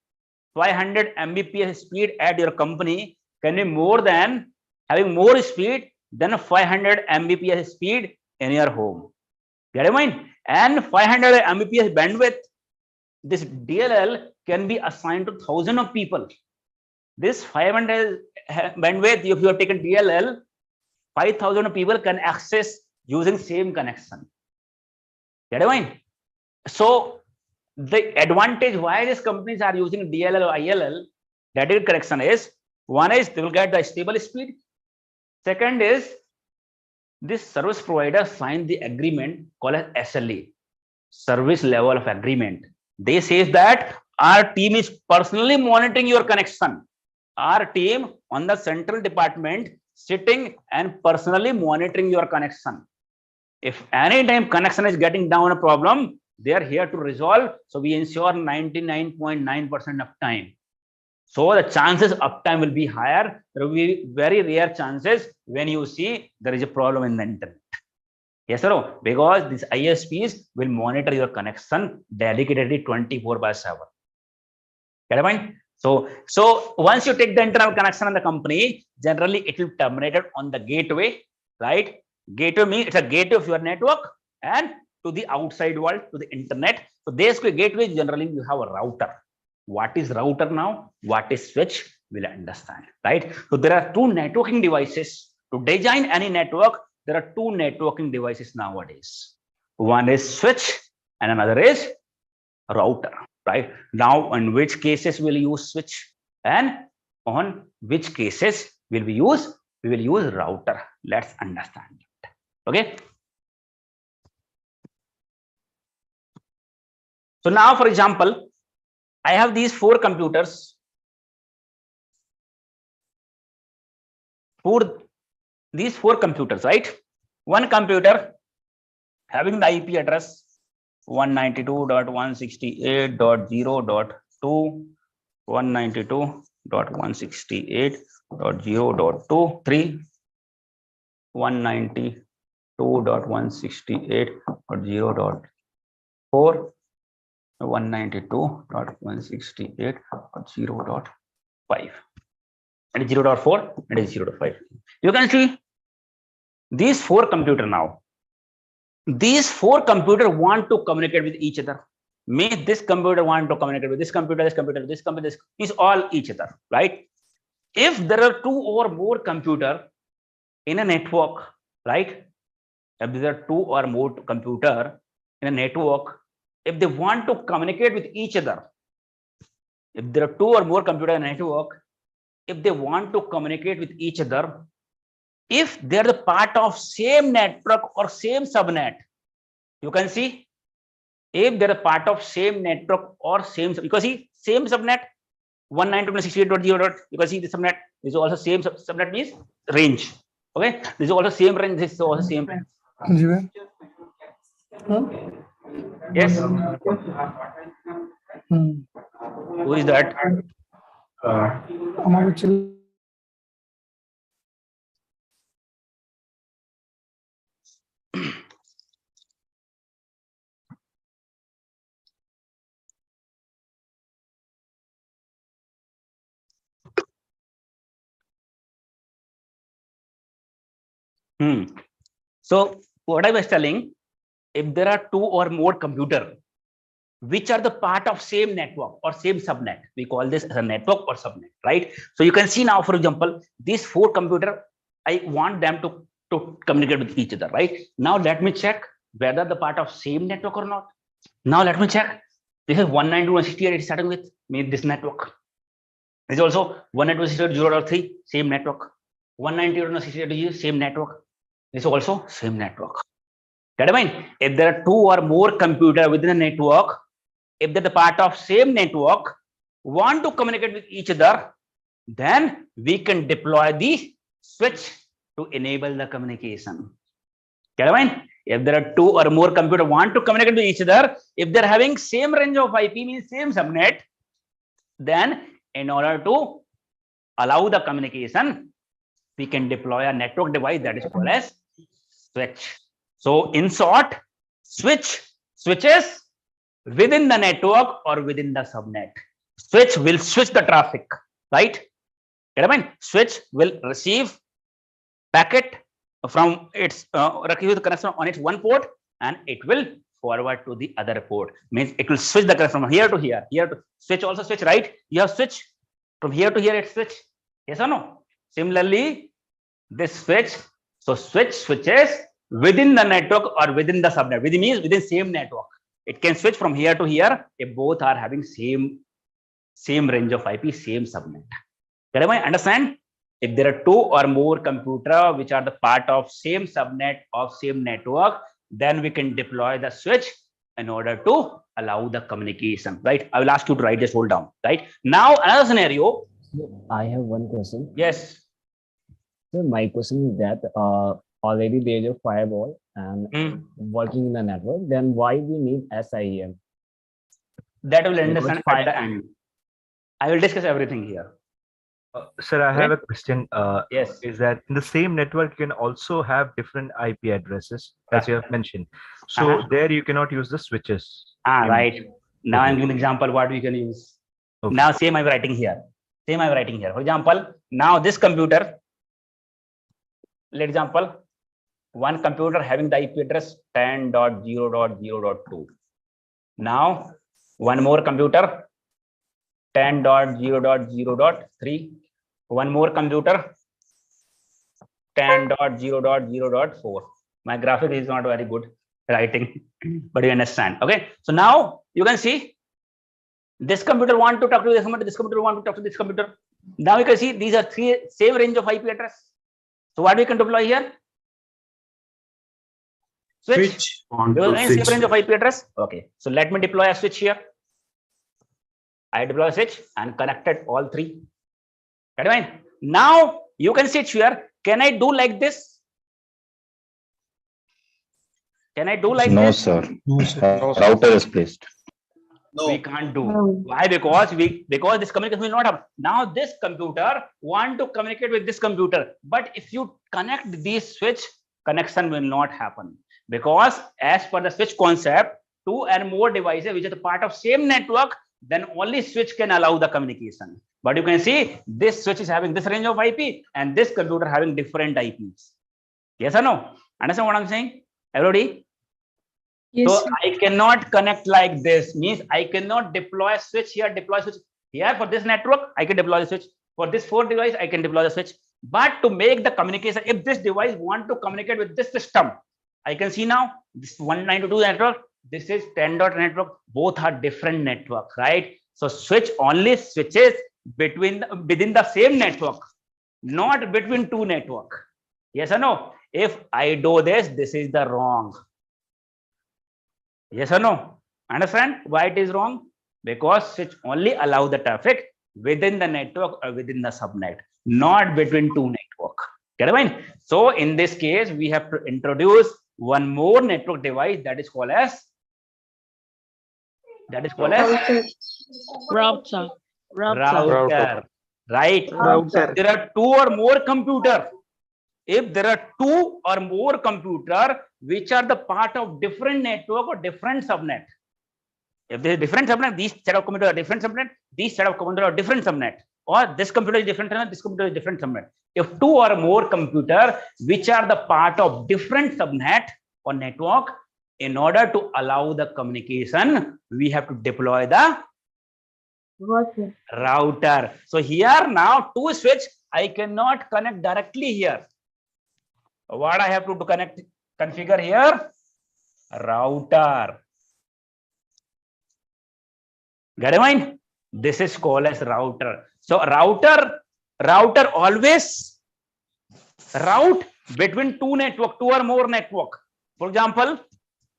500 Mbps speed at your company can be more than having more speed than 500 Mbps speed in your home. Get it mind? And 500 Mbps bandwidth, this DLL can be assigned to thousands of people. This 500 bandwidth, if you have taken DLL, 5,000 people can access using same connection. Get it mind? So the advantage why these companies are using DLL or ILL, dedicated connection, is one is they will get the stable speed. Second is this service provider signed the agreement called as SLA, service level of agreement. They say that our team is personally monitoring your connection. Our team on the central department sitting and personally monitoring your connection. If any time connection is getting down a problem, they are here to resolve. So we ensure 99.9% uptime. So the chances uptime will be higher. There will be very rare chances when you see there is a problem in the internet. Yes or no? Because these ISPs will monitor your connection dedicatedly 24/7. Get it mind? So once you take the internal connection on the company, generally it will terminate on the gateway, right? Gateway means it's a gateway of your network and to the outside world, to the internet. So this gateway, generally you have a router. What is router now? What is switch? We'll understand, right? So there are two networking devices. To design any network, there are two networking devices nowadays. One is switch and another is router, right? Now, in which cases will use switch and on which cases will we use? We will use router. Let's understand it. Okay. So now, for example, I have these 4 computers. These 4 computers, right? One computer having the IP address 192.168.0.2, 192.168.0.2, 3, 192.168.0.4, 192.168.0.5, and 0.4 and 0.5. You can see these 4 computers now. These 4 computers want to communicate with each other. May this computer want to communicate with this computer, this computer, this computer, this is all each other, right? If there are 2 or more computers in a network, right? If there are 2 or more computers in a network, if they want to communicate with each other, if there are 2 or more computers in a network, if they want to communicate with each other, if they're the part of same network or same subnet, you can see if they're a part of same network or same, because see same subnet 192.168.0. You can see the subnet is also same subnet means range. Okay, this is also same range. This is also same range. Yes. Who is that? So what I was telling, if there are 2 or more computers which are the part of same network or same subnet, we call this as a network or subnet, right? So you can see now, for example, these 4 computers, I want them to communicate with each other, right? Now let me check whether the part of same network or not. Now let me check. This is 192.168 starting with this network. This is also 192.168.0.3, same network. 192.168 same network. This is also same network. That I mean, if there are 2 or more computers within a network, if they're the part of same network, want to communicate with each other, then we can deploy the switch to enable the communication. Get I mean? If there are 2 or more computers want to communicate with each other, if they're having same range of IP, means same subnet, then in order to allow the communication, we can deploy a network device that is called as switch. So in short, switches within the network or within the subnet. Switch will switch the traffic, right? Get I mean? Switch will receive packet from its receive the connection on its one port, and it will forward to the other port. Means it will switch the connection from here to here. Here to switch also switch, right? You have switch from here to here. It switch. Yes or no? Similarly, this switch. So switch switches within the network or within the subnet. Within means within same network. It can switch from here to here if both are having same range of IP, same subnet. Can I understand? If there are 2 or more computers which are the part of same subnet of same network, then we can deploy the switch in order to allow the communication, right? I will ask you to write this whole down, right? Now another scenario. I have one question. Yes. So my question is that already there is a firewall and working in the network, then why we need SIEM? That will understand at the end. I will discuss everything here. Sir, I have a question. Yes. Is that in the same network you can also have different IP addresses, as you have mentioned. So there you cannot use the switches. Right. Now I'm giving an example what we can use. Okay. Now same I'm writing here. For example, now this computer, let example, one computer having the IP address 10.0.0.2. Now one more computer 10.0.0.3. One more computer 10.0.0.4. My graphic is not very good writing, but you understand. Okay, so now you can see this computer want to talk to this computer, this computer want to talk to this computer. Now you can see these are 3 same range of IP address. So what we can deploy here? Switch. There is any range of IP address. Okay. So let me deploy a switch here. I deploy a switch and connected all three. Get it? Now you can switch here. Can I do like this? Can I do like No, this? sir. Router is placed. No. We can't do. Why? Because this communication will not happen. Now this computer want to communicate with this computer, but if you connect this switch, connection will not happen, because as per the switch concept, two and more devices which are the part of same network, then only switch can allow the communication. But you can see this switch is having this range of IP and this computer having different IPs. Yes or no? Understand what I'm saying? Everybody? Yes, So sir. I cannot connect like this. Means I cannot deploy a switch here, deploy switch here. For this network, I can deploy the switch. For this 4 device, I can deploy the switch. But to make the communication, if this device want to communicate with this system, I can see now this 192 network, this is 10 dot network, both are different network, right? So switch only switches within the same network, not between two network. Yes or no? If I do this, this is the wrong. Yes or no? Understand why it is wrong? Because switch only allow the traffic within the network or within the subnet, not between two network. Get it? So in this case, we have to introduce one more network device that is called as router. Right? Router. There are two or more computer. If there are two or more computer which are the part of different network or different subnet, if there is different subnet, these set of computers are different subnet, these set of computers are different subnet, or this computer is different subnet, this computer is different subnet. If two or more computer which are the part of different subnet or network, in order to allow the communication, we have to deploy the router. So here now two switch, I cannot connect directly here. What I have to configure here? Router. Get it? This is called as router. So router always route between two network, two or more network. For example,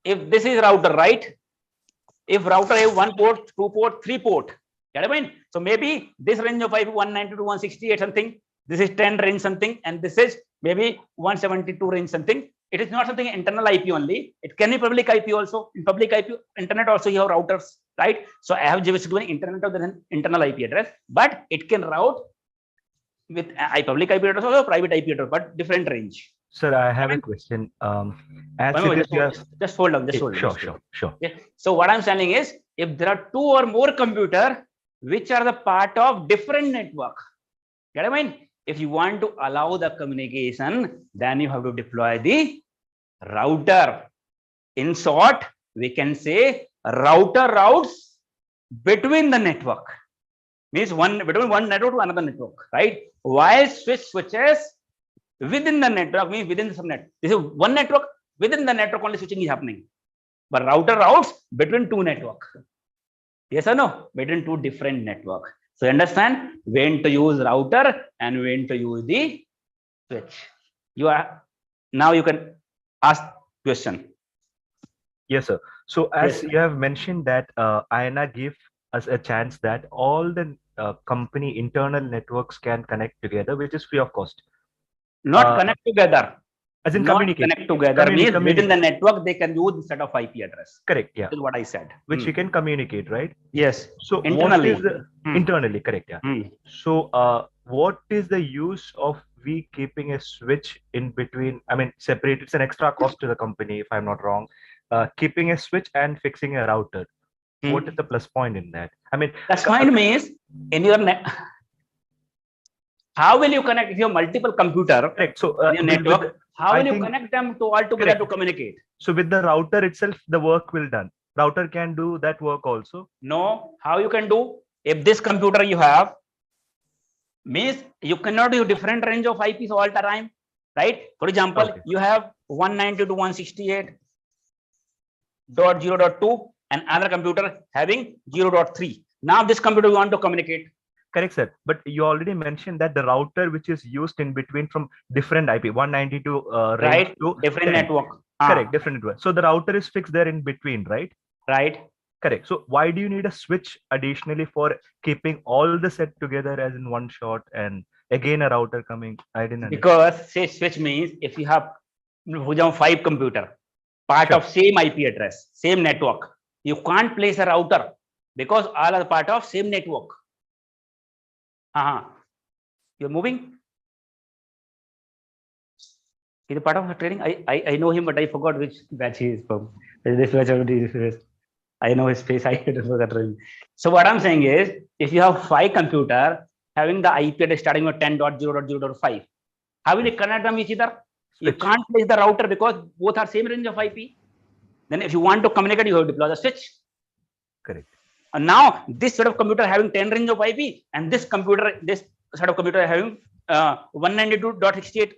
if this is router, right? If router have 1 port, 2 port, 3 port. Get it? So maybe this range of IP 192 to 168 something. This is 10 range something, and this is maybe 172 range something. It is not something internal IP only. It can be public IP also. In public IP, internet also you have routers, right? So I have given internet of the internal IP address, but it can route with public IP address or private IP address, but different range. Sir, I have a question. Just hold on. Sure. Yeah. So what I'm saying is, if there are two or more computer which are the part of different network, get it? If you want to allow the communication, then you have to deploy the router. In short, we can say router routes between the network. Means between one network to another network, right? While switch switches within the network, means within the subnet. This is one network, within the network only switching is happening. But router routes between two network. Yes or no? Between two different network. So understand when to use router and when to use the switch. Now you can ask question. Yes, sir. So as you have mentioned that INA give us a chance that all the company internal networks can connect together, which is free of cost. Not connect together. As in not communicate. Connect together means within the network they can use the set of IP address. Correct. Yeah. That is what I said. Which you can communicate, right? Yes. So internally. Internally, correct. Yeah. So what is the use of we keeping a switch in between? I mean, separate. It's an extra cost to the company, if I'm not wrong. Keeping a switch and fixing a router. What is the plus point in that? I mean, plus point means in your net. How will you connect if you have multiple computer? Correct. So in your network, how will you connect them to all together to communicate? So with the router itself, the work will done. Router can do that work also. No, how you can do? If this computer you have, means you cannot do different range of IPs all the time, right? For example, you have 192.168.0.2 and another computer having 0.3. Now this computer you want to communicate. Correct, sir. But you already mentioned that the router which is used in between from different IP 192 right to different 10. network. Correct, different network. So the router is fixed there in between, right? Right. Correct. So why do you need a switch additionally for keeping all the set together as in one shot and again a router coming? I didn't understand. Because say switch means if you have 5 computer, part of same IP address, same network, you can't place a router because all are part of same network. You're moving? He's a part of training. I know him, but I forgot which batch he is from. This batch or this batch. I know his face. I forgot. So what I'm saying is, if you have 5 computer having the IP address starting with 10.0.0.5, how will you connect them with each other? You can't place the router because both are same range of IP. Then if you want to communicate, you have to deploy the switch. Correct. And now this set of computer having 10 range of IP, and this set of computer having 192.68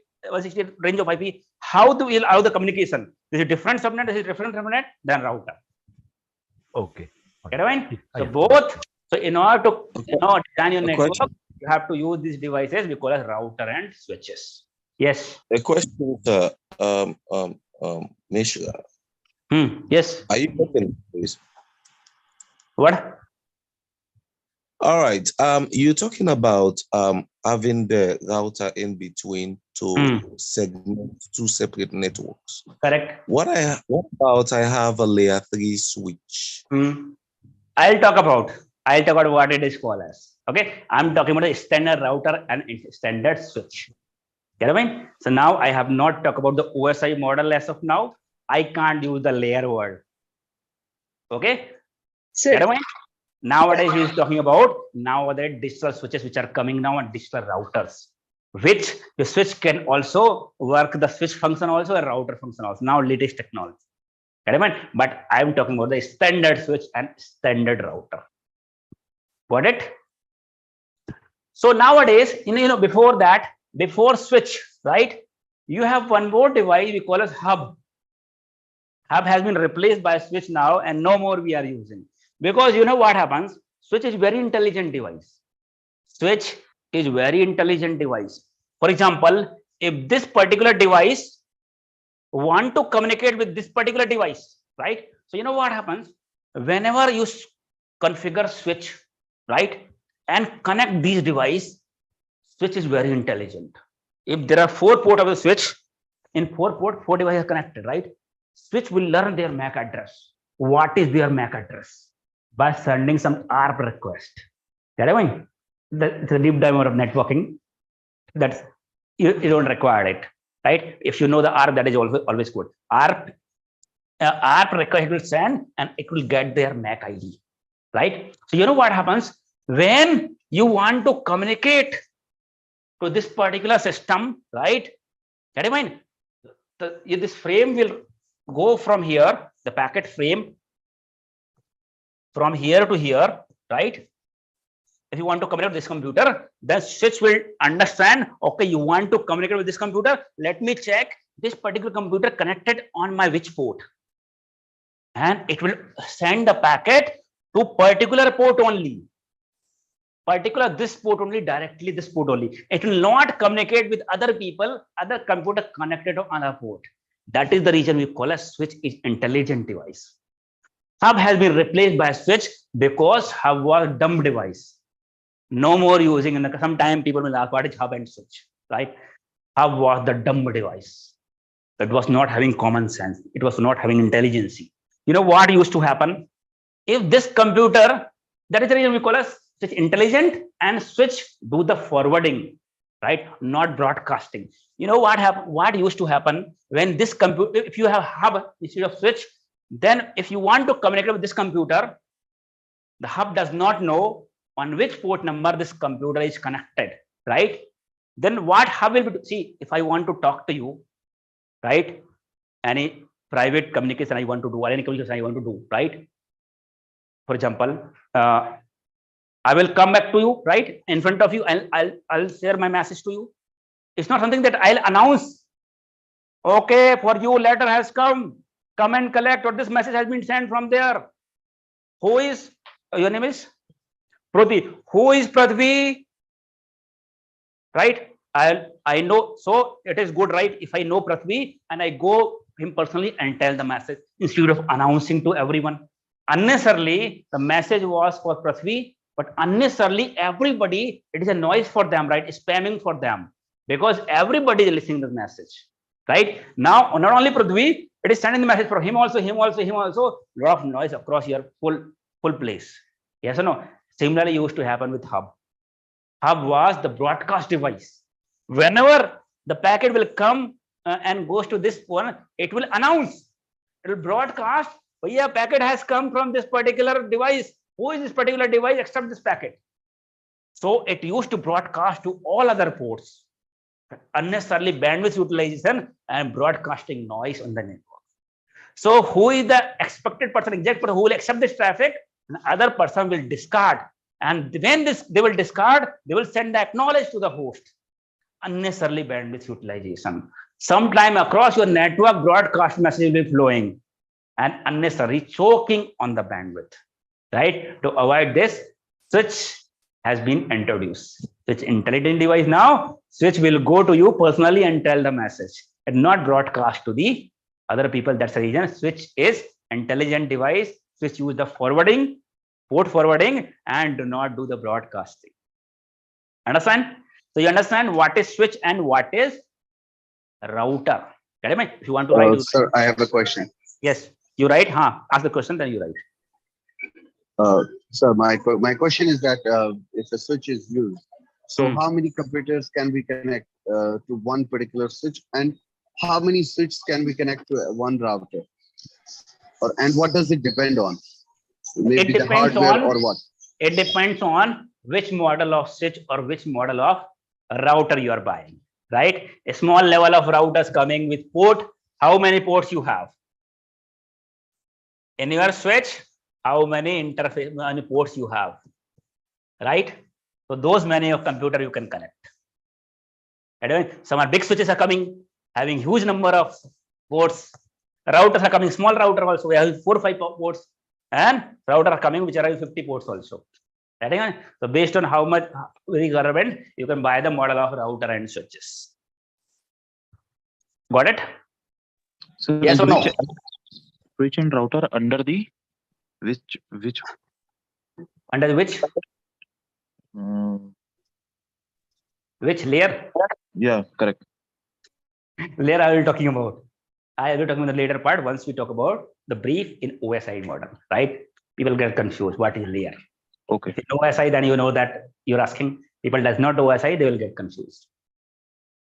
range of IP. How do we allow the communication? This is different subnet. This is different subnet than router. Okay. Get it? So both. So in order to design your network, you have to use these devices we call as router and switches. Yes. The question is, MISHRA. Yes. Are you open, please? What? All right. You're talking about having the router in between to segment 2 separate networks. Correct. What about I have a layer 3 switch? I'll talk about what it is called as. Okay. I'm talking about a standard router and standard switch. Get what I mean? So now I have not talked about the OSI model as of now. I can't use the layer word. Okay. Get what I mean? Nowadays he is talking about nowadays digital switches which are coming now and digital routers, which the switch can also work the switch function also a router function also. Now latest technology. Get what I mean? But I'm talking about the standard switch and standard router. Got it? So nowadays, before that, before switch, right? You have one more device we call as hub. Hub has been replaced by switch now, and no more we are using. Because you know what happens? Switch is very intelligent device. Switch is very intelligent device. For example, if this particular device want to communicate with this particular device, right? So you know what happens? Whenever you configure switch, right, and connect these devices, switch is very intelligent. If there are 4 ports of the switch, in 4 ports, 4 devices connected, right? Switch will learn their MAC address. What is their MAC address? By sending some ARP request. Get it? It's a deep dive of networking. That's you don't require it, right? If you know the ARP, that is always good. ARP request it will send and it will get their MAC ID, right? So you know what happens when you want to communicate to this particular system, right? Get it? This frame will go from here, the packet frame, from here to here, right? If you want to communicate with this computer, then switch will understand, okay, you want to communicate with this computer. Let me check this particular computer connected on my which port. And it will send the packet to particular port only. Particular this port only, directly this port only. It will not communicate with other people, other computer connected on other port. That is the reason we call a switch is intelligent device. Hub has been replaced by switch because hub was dumb device. No more using. And sometimes people will ask what is hub and switch, right? Hub was the dumb device. It was not having common sense. It was not having intelligence. You know what used to happen? If this computer, that is the reason we call a switch intelligent, and switch do the forwarding, right? Not broadcasting. You know what used to happen when this computer, if you have hub instead of switch, then if you want to communicate with this computer, the hub does not know on which port number this computer is connected, right? Then what hub will be? See, if I want to talk to you, right? Any private communication I want to do, or any communication I want to do, right? For example, I will come back to you, right? In front of you, and I'll share my message to you. It's not something that I'll announce. Okay, for you, letter has come. Come and collect, or this message has been sent from there. Who is your name is Prithvi? Who is Prithvi? Right? I know. So it is good, right? If I know Prithvi and I go him personally and tell the message instead of announcing to everyone. Unnecessarily, the message was for Prithvi, but unnecessarily, everybody, it is a noise for them, right? Spamming for them, because everybody is listening to the message, right? Now, not only Prithvi, it is sending the message for him also, him also, him also. Lot of noise across your full place. Yes or no? Similarly, used to happen with Hub. Hub was the broadcast device. Whenever the packet will come and goes to this one, it will announce, it will broadcast, oh yeah, packet has come from this particular device. Who is this particular device? Accept this packet. So it used to broadcast to all other ports. Unnecessarily bandwidth utilization and broadcasting noise on the network. So who is the expected person, exact person who will accept this traffic? And other person will discard. And when they will discard, they will send the acknowledge to the host. Unnecessarily bandwidth utilization. Sometime across your network, broadcast message will be flowing and unnecessary choking on the bandwidth. Right? To avoid this, switch has been introduced. Switch intelligent device now. Switch will go to you personally and tell the message and not broadcast to the other people. That's the reason switch is intelligent device. Switch use the forwarding, port forwarding, and do not do the broadcasting. Understand? So you understand what is switch and what is router. If you want to write, sir, I have a question. Yes, you write. Ask the question, then you write. Sir, my question is that if a switch is used, so how many computers can we connect to one particular switch, and how many switches can we connect to one router? And what does it depend on? Maybe the hardware or what? It depends on which model of switch or which model of router you are buying, right? A small level of routers coming with port. How many ports you have? In your switch, how many ports you have, right? So those many of computer you can connect. And some are big switches are coming, having huge number of ports. Routers are coming, small router also. We have 4 or 5 ports, and router are coming which are having 50 ports also. Right? So based on how much requirement, you can buy the model of router and switches. Got it? So yes or no? Switch and router under the which under which which layer? Yeah, correct. Layer I will talking about. I will be talking about the later part once we talk about the brief in OSI model, right? People get confused. What is layer? Okay. If you know OSI, then you know that you're asking. People does not know OSI, they will get confused.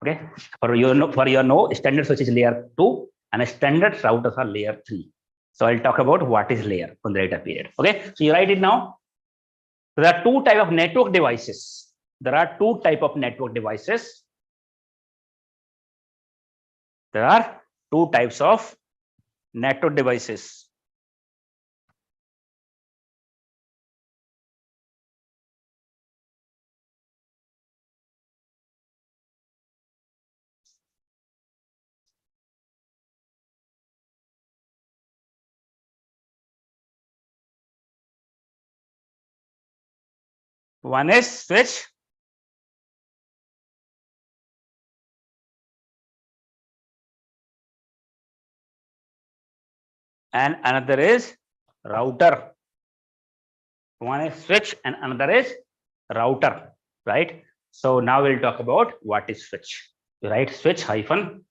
Okay. For your know, standard switch is layer 2 and a standard routers are layer 3. So I'll talk about what is layer on the later period. Okay. So you write it now. So there are 2 types of network devices. There are 2 types of network devices. There are 2 types of network devices. One is switch. And another is router. One is switch and another is router, right? So now we'll talk about what is switch. You write switch hyphen.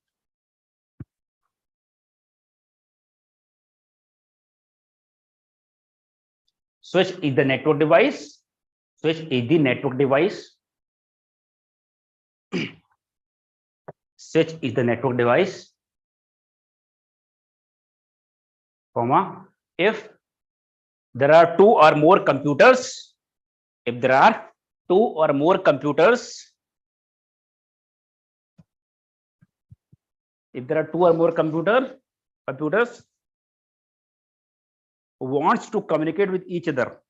Switch is the network device. Switch is the network device. Switch is the network device, comma, if there are 2 or more computers, if there are 2 or more computers, if there are 2 or more computers who wants to communicate with each other,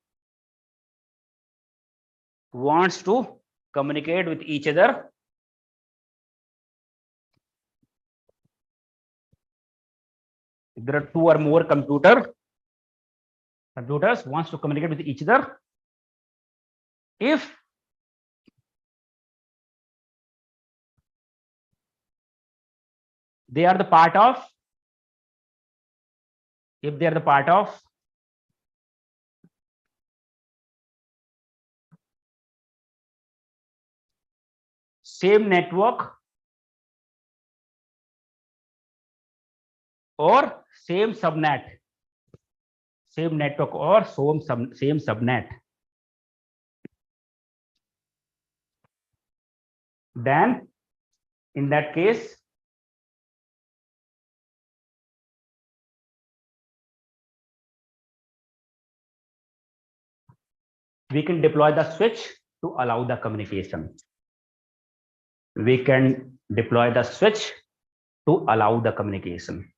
if there are 2 or more computers wants to communicate with each other, if they are the part of if they are the part of same network or same subnet, same network or same subnet, then in that case we can deploy the switch to allow the communication. We can deploy the switch to allow the communication.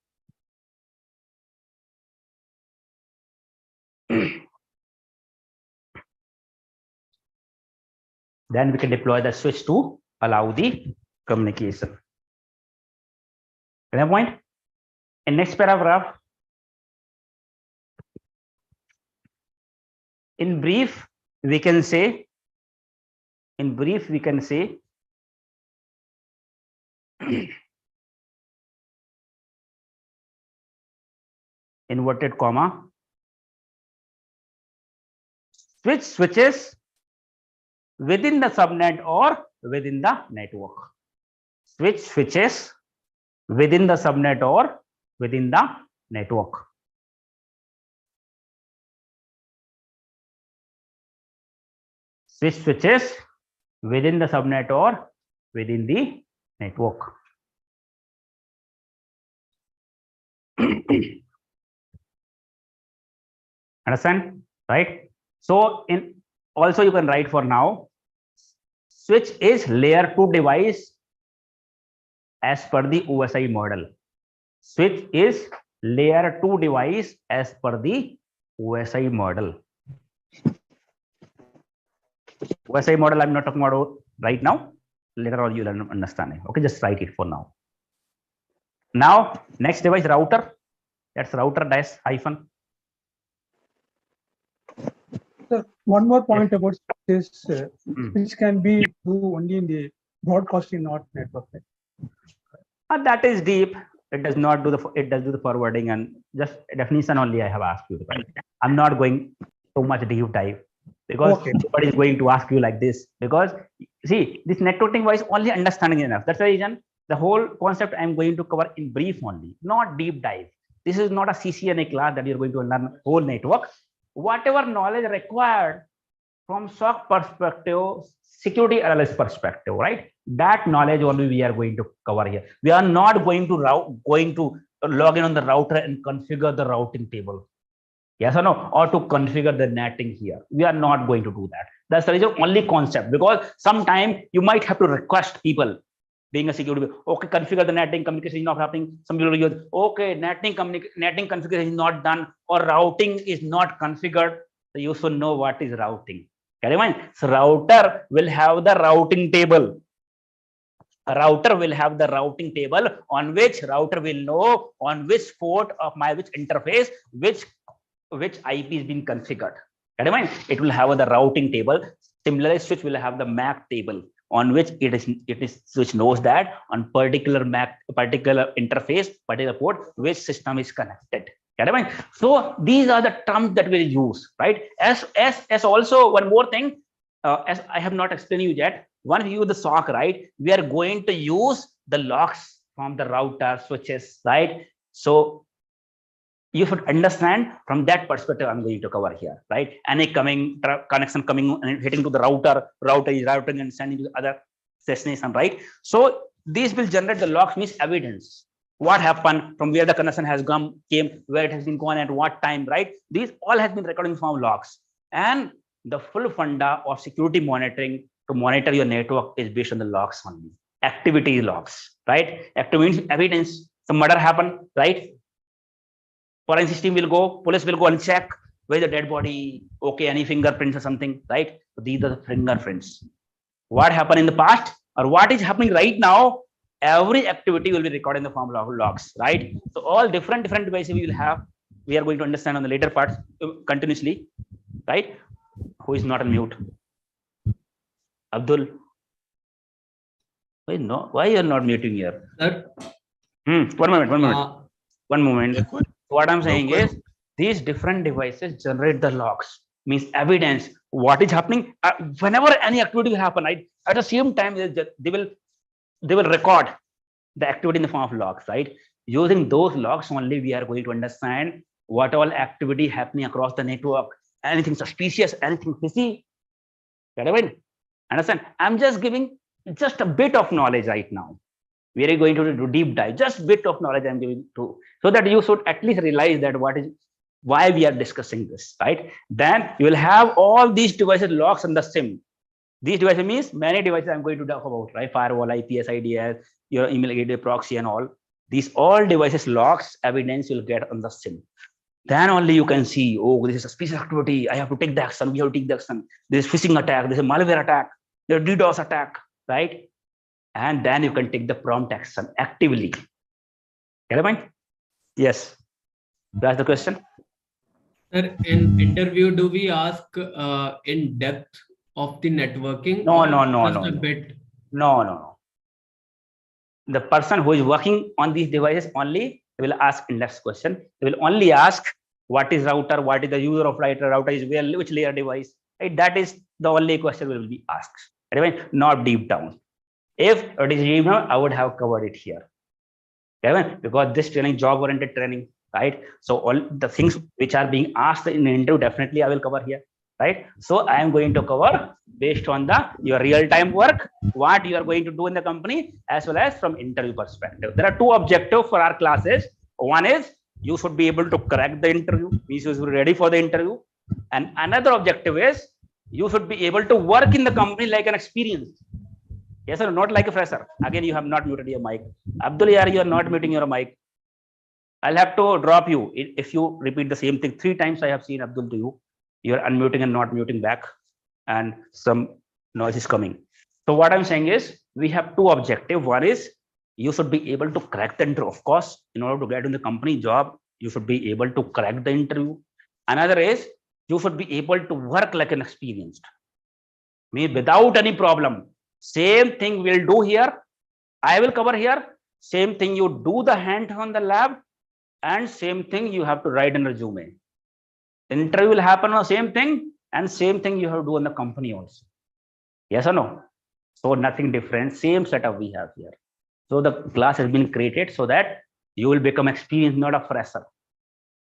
Then we can deploy the switch to allow the communication. Another point in next paragraph, in brief we can say, inverted comma, switches within the subnet or within the network. Switches within the subnet or within the network. Switches within the subnet or within the network. Understand? Right? So in also you can write for now, switch is layer 2 device as per the OSI model. Switch is layer 2 device as per the OSI model. OSI model I'm not talking about right now. Later on you'll understand it. Okay, just write it for now. Now next device, router. That's router dash hyphen. Sir, one more point about this, which can be do only in the broadcasting, not network. That is deep. It does not do the, it does do the forwarding and just definition only I have asked you. Right? I'm not going so much deep dive because nobody is going to ask you like this, because see, this networking wise only understanding enough. That's the reason the whole concept I'm going to cover in brief only, not deep dive. This is not a CCNA class that you're going to learn whole network. Whatever knowledge required from SOC perspective, security analyst perspective, right? That knowledge only we are going to cover here. We are not going to log in on the router and configure the routing table. Yes or no? Or to configure the netting here. We are not going to do that. That's the reason only concept, because sometime you might have to request people being a security, okay, configure the netting, communication is not happening. Some people use, okay, netting configuration is not done or routing is not configured. So you should know what is routing. Can you mind? So router will have the routing table. A router will have the routing table on which router will know on which port of my which interface, which IP is being configured. Can you mind? It will have the routing table. Similarly, switch will have the MAC table on which it is switch knows that on particular MAC, particular interface, particular port, which system is connected. Can you mind? So these are the terms that we use, right? As also one more thing, as I have not explained you yet. Once we use the SOC, right, we are going to use the logs from the router switches, right? So you should understand from that perspective I'm going to cover here, right? Any connection coming and hitting to the router is routing and sending to the other destination, right? So these will generate the logs, means evidence. What happened, from where the connection has came, where it has been gone, at what time, right? These all has been recorded in form of logs. And the full funda of security monitoring to monitor your network is based on the logs only. Activity logs, right? Activity means evidence. Some murder happened, right? Forensic system will go, police will go and check where the dead body, okay, any fingerprints or something, right? So these are the fingerprints. What happened in the past or what is happening right now, every activity will be recorded in the form of logs, right? So all different devices we will have, we are going to understand on the later parts continuously, right? Who is not on mute? Abdul. Why you are not muting here? Sir? One moment. What I'm saying is, these different devices generate the logs, means evidence, what is happening. Whenever any activity will happen, right? At the same time, they will record the activity in the form of logs, right? Using those logs only, we are going to understand what all activity happening across the network, anything suspicious, anything fishy. Get it? Understand? I'm just giving just a bit of knowledge right now. We are going to do deep dive, just bit of knowledge I'm giving to, so that you should at least realize that why we are discussing this, right? Then you will have all these devices logs on the SIM. These devices means many devices I'm going to talk about, right? Firewall, IPS, IDS, your email gateway, proxy, and all. These all devices logs, evidence you'll get on the SIM. Then only you can see, oh, this is a suspicious activity. I have to take the action. We have to take the action. This is phishing attack. This is a malware attack. There's DDoS attack, right? And then you can take the prompt action actively. Get it? Yes. That's the question. Sir, in interview, do we ask in depth of the networking? No. The person who is working on these devices only will ask in-depth question. They will only ask what is router, what is the user of router is where, which layer device. Right? That is the only question will be asked. Right? Not deep down. If it is deep down, I would have covered it here. Right? Because this training, job-oriented training, right? So all the things which are being asked in the interview, definitely I will cover here. Right? So I am going to cover based on your real-time work, what you are going to do in the company, as well as from interview perspective. There are two objectives for our classes. One is you should be able to crack the interview, means you should be ready for the interview. And another objective is you should be able to work in the company like an experienced. Yes or not like a fresher. Again, you have not muted your mic. Abdul Yar, you are not muting your mic. I'll have to drop you if you repeat the same thing 3 times. I have seen Abdul to you. You're unmuting and not muting back, and some noise is coming. So what I'm saying is we have two objectives. One is you should be able to crack the interview. Of course, in order to get in the company job, you should be able to crack the interview. Another is you should be able to work like an experienced. Me without any problem. Same thing we'll do here. I will cover here. Same thing you do the hand on the lab, and same thing you have to write in resume. Interview will happen on the same thing, and same thing you have to do in the company also. Yes or no? So nothing different, same setup we have here. So the class has been created so that you will become experienced, not a fresher.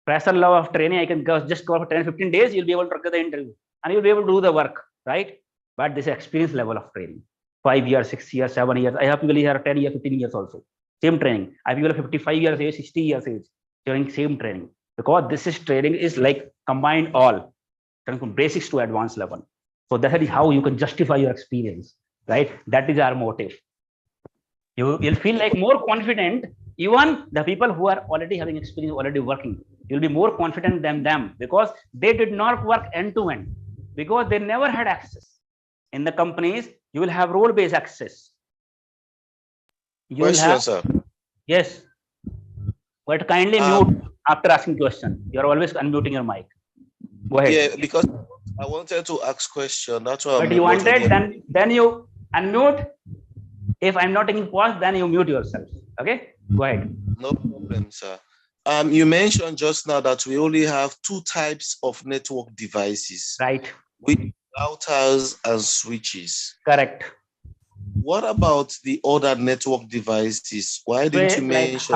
Fresher level of training, I can just go for 10-15 days, you'll be able to get the interview and you'll be able to do the work, right? But this is experience level of training. 5 years, 6 years, 7 years. I have people here 10 years, 15 years also. Same training. I have people 55 years age, 60 years age, during same training. Because this is training is like combined all, from basics to advanced level. So that is how you can justify your experience, right? That is our motive. You'll feel like more confident, even the people who are already having experience, already working. You'll be more confident than them because they did not work end to end, because they never had access. In the companies, you will have role-based access. You will have, sir. Yes, but kindly mute after asking question. You are always unmuting your mic. Go ahead. Yeah, because I wanted to ask question. That's why. But you wanted, then you unmute. If I'm not taking pause, then you mute yourself. Okay, go ahead. No problem, sir. You mentioned just now that we only have 2 types of network devices. Right. With routers and switches. Correct. What about the other network devices? Why didn't you mention?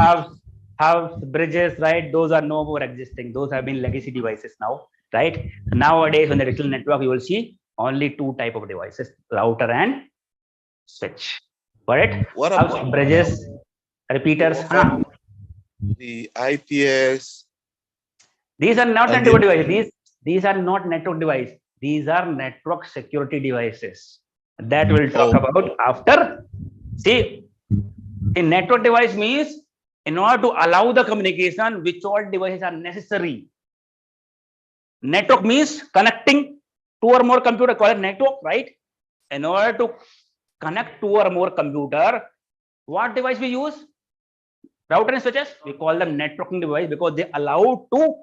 Have bridges, right? Those are no more existing. Those have been legacy devices now, right? Nowadays, on the digital network, you will see only 2 type of devices: router and switch. Correct? What about bridges, repeaters? The IPS. These are not network devices. These are not network devices. These are network security devices. That we'll talk about after. See, a network device means in order to allow the communication, which all devices are necessary. Network means connecting 2 or more computer, call it network, right? In order to connect 2 or more computer, what device we use? Router and switches, we call them networking device because they allow to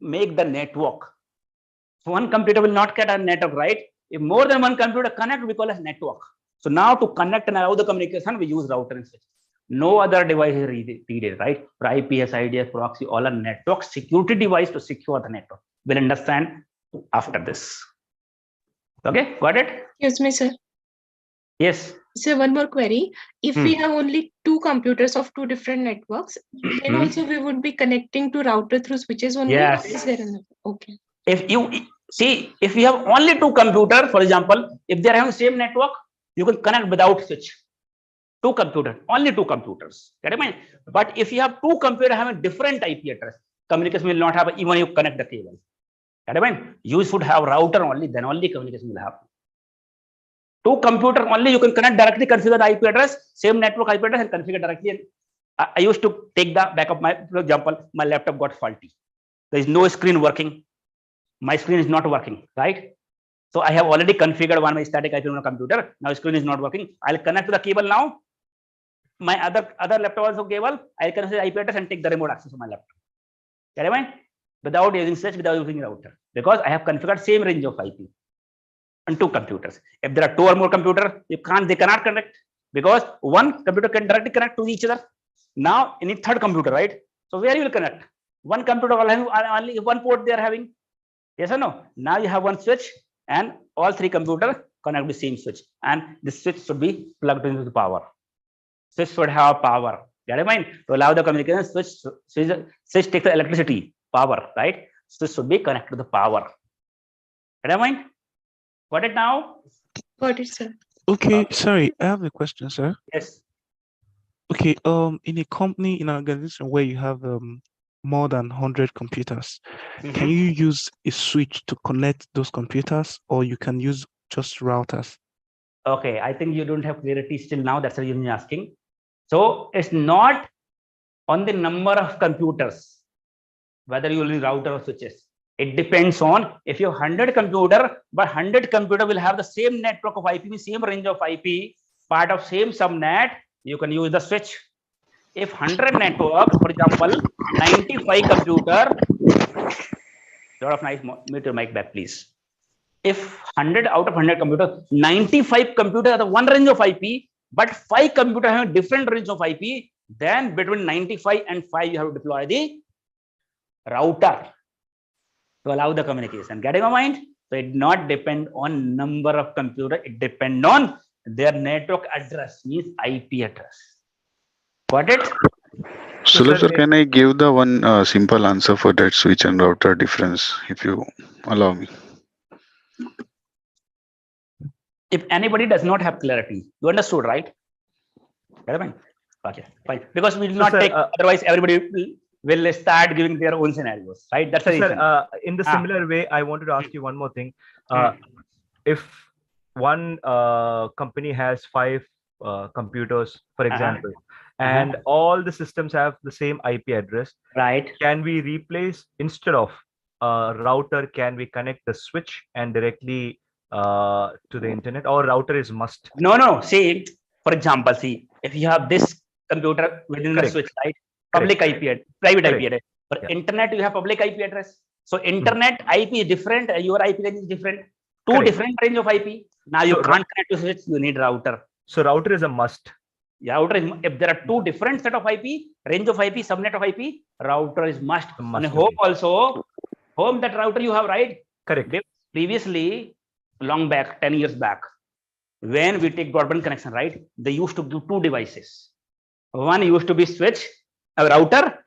make the network. So one computer will not get a network, right? If more than one computer connect, we call it network. So now to connect and allow the communication, we use router and switches. No other device is needed, right? For IPS, IDS, proxy, all are network security device to secure the network. We'll understand after this. Okay, got it? Excuse me, sir. Yes. So one more query. If we have only two computers of two different networks, then also we would be connecting to router through switches only? Yes. Or is there another? Okay. If you see, if you have only two computers, for example, if they are having same network, you can connect without switch. Two computers, only two computers. Get it? But if you have two computers having different IP address, communication will not have even you connect the cable. Get it? You should have router only, then only communication will happen. Two computer only you can connect directly, configure the IP address, same network IP address, and configure directly. And I used to take the backup. For example, my laptop got faulty. There is no screen working. My screen is not working, right? So I have already configured one my static IP on a computer. Now screen is not working. I'll connect to the cable now. My other laptop also cable. I'll connect to the IP address and take the remote access of my laptop. Get it? Without using switch, without using router, because I have configured same range of IP on two computers. If there are two or more computers, they cannot connect, because one computer can directly connect to each other. Now you need third computer, right? So where you will connect? One computer only one port they are having. Yes or no? Now you have one switch and all three computers connect the same switch, and this switch should be plugged into the power. Switch should have power. Get it? To allow the communication, switch takes the electricity, power, right? Switch should be connected to the power. Get it? Got it now? Got it, sir. Okay, sorry, I have a question, sir. Yes. Okay, in a company, in an organization where you have more than 100 computers, can you use a switch to connect those computers, or you can use just routers? Okay, I think you don't have clarity still now. That's the reason you're asking. So it's not on the number of computers, whether you use router or switches. It depends on if you have 100 computer, but 100 computer will have the same network of IP, same range of IP, part of same subnet, you can use the switch. If 100 network, for example, 95 computer, lot of nice, mute your mic back, please. If 100 out of 100 computers, 95 computers have the one range of IP, but 5 computers have a different range of IP, then between 95 and 5, you have to deploy the router to allow the communication. Getting my mind? So it not depend on number of computer, it depend on their network address, means IP address. Got it? SULABH sir, can I give the one simple answer for that switch and router difference, if you allow me? If anybody does not have clarity, you understood, right? Okay, fine. Because we will not take, otherwise everybody will start giving their own scenarios, right? That's the reason. In the similar way, I wanted to ask you one more thing. If one company has 5 computers, for example, and all the systems have the same IP address, right? Can we replace, instead of router, can we connect the switch and directly to the internet, or router is must? No. See, for example, see, if you have this computer within the switch, right? Public IP address, private IP address. For internet, you have public IP address. So internet IP is different, your IP range is different. Two different range of IP. Now you can't connect to switch, you need router. So router is a must. Yeah, router is, if there are two different set of IP, range of IP, subnet of IP, router is must. And home also, home that router you have, right? Correct. Previously, long back, 10 years back, when we take broadband connection, right? They used to give 2 devices. One used to be switch, a router,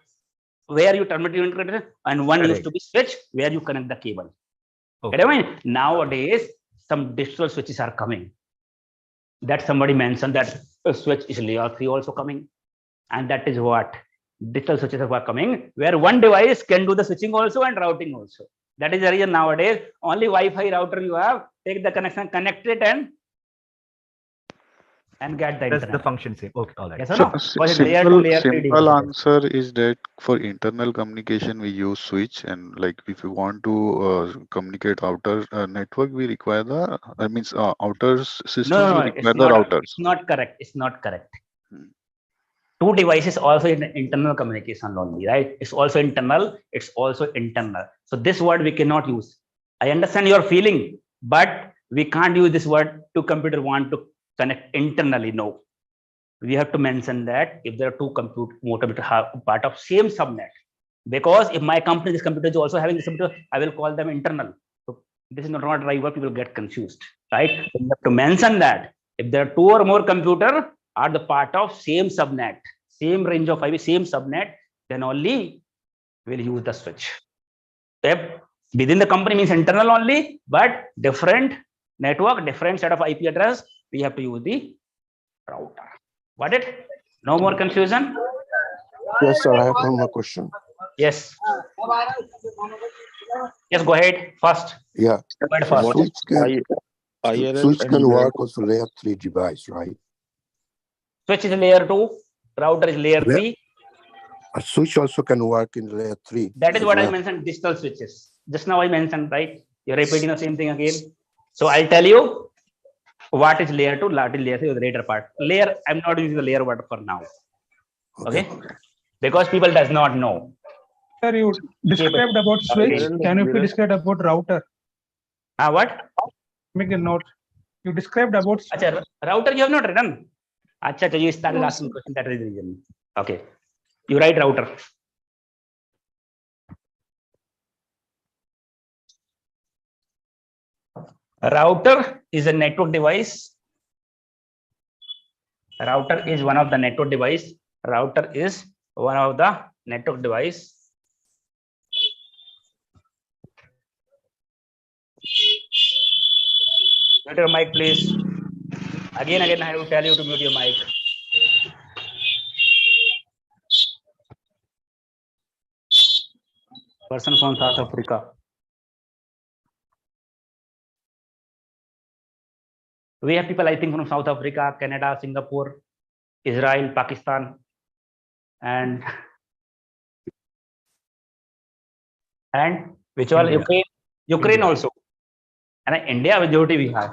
where you terminate your internet, and one used to be switch, where you connect the cable. Okay. Nowadays, some digital switches are coming. That somebody mentioned that a switch is layer 3 also coming. And that is what digital switches are coming, where one device can do the switching also and routing also. That is the reason nowadays only Wi-Fi router you have, take the connection, connect it and get the internet. That's the function same. Okay, all right. Yes or no? Simple answer is that for internal communication we use switch, and like if you want to communicate outer network, we require the outer systems. No, we require the routers. It's not correct. It's not correct. 2 devices also in internal communication only, right? It's also internal. It's also internal. So this word we cannot use. I understand your feeling, but we can't use this word. 2 computers want to connect internally. No. we have to mention that if there are two computer part of same subnet, because if my company, this computer is also having this computer, I will call them internal. So this is not right where people get confused, right? So you have to mention that if there are two or more computer are the part of same subnet, same range of IP, same subnet, then only we'll use the switch. If within the company means internal only, but different network, different set of IP address, we have to use the router. Got it? No more confusion? Yes, sir. I have one more question. Yes. Yes, go ahead first. Yeah. Go ahead first. Switch can work also layer 3 device, right? Switch is layer 2, router is layer 3. A switch also can work in layer 3. That is what I mentioned, digital switches. Just now I mentioned, right? You're repeating the same thing again. So I'll tell you what is layer 2, what is layer 3, the later part. Layer, I'm not using the layer word for now. Okay? Because people does not know. Sir, you described about switch. Can you please describe about router? What? Make a note. You described about router you have not written. Acha, you started asking question, that is the reason. Okay. You write router. Router is a network device. Router is one of the network device. Router is one of the network device. Mute your mic, please. Again, I have to tell you to mute your mic. Person from South Africa. We have people, I think, from South Africa, Canada, Singapore, Israel, Pakistan, and which all Ukraine also, and India majority we have.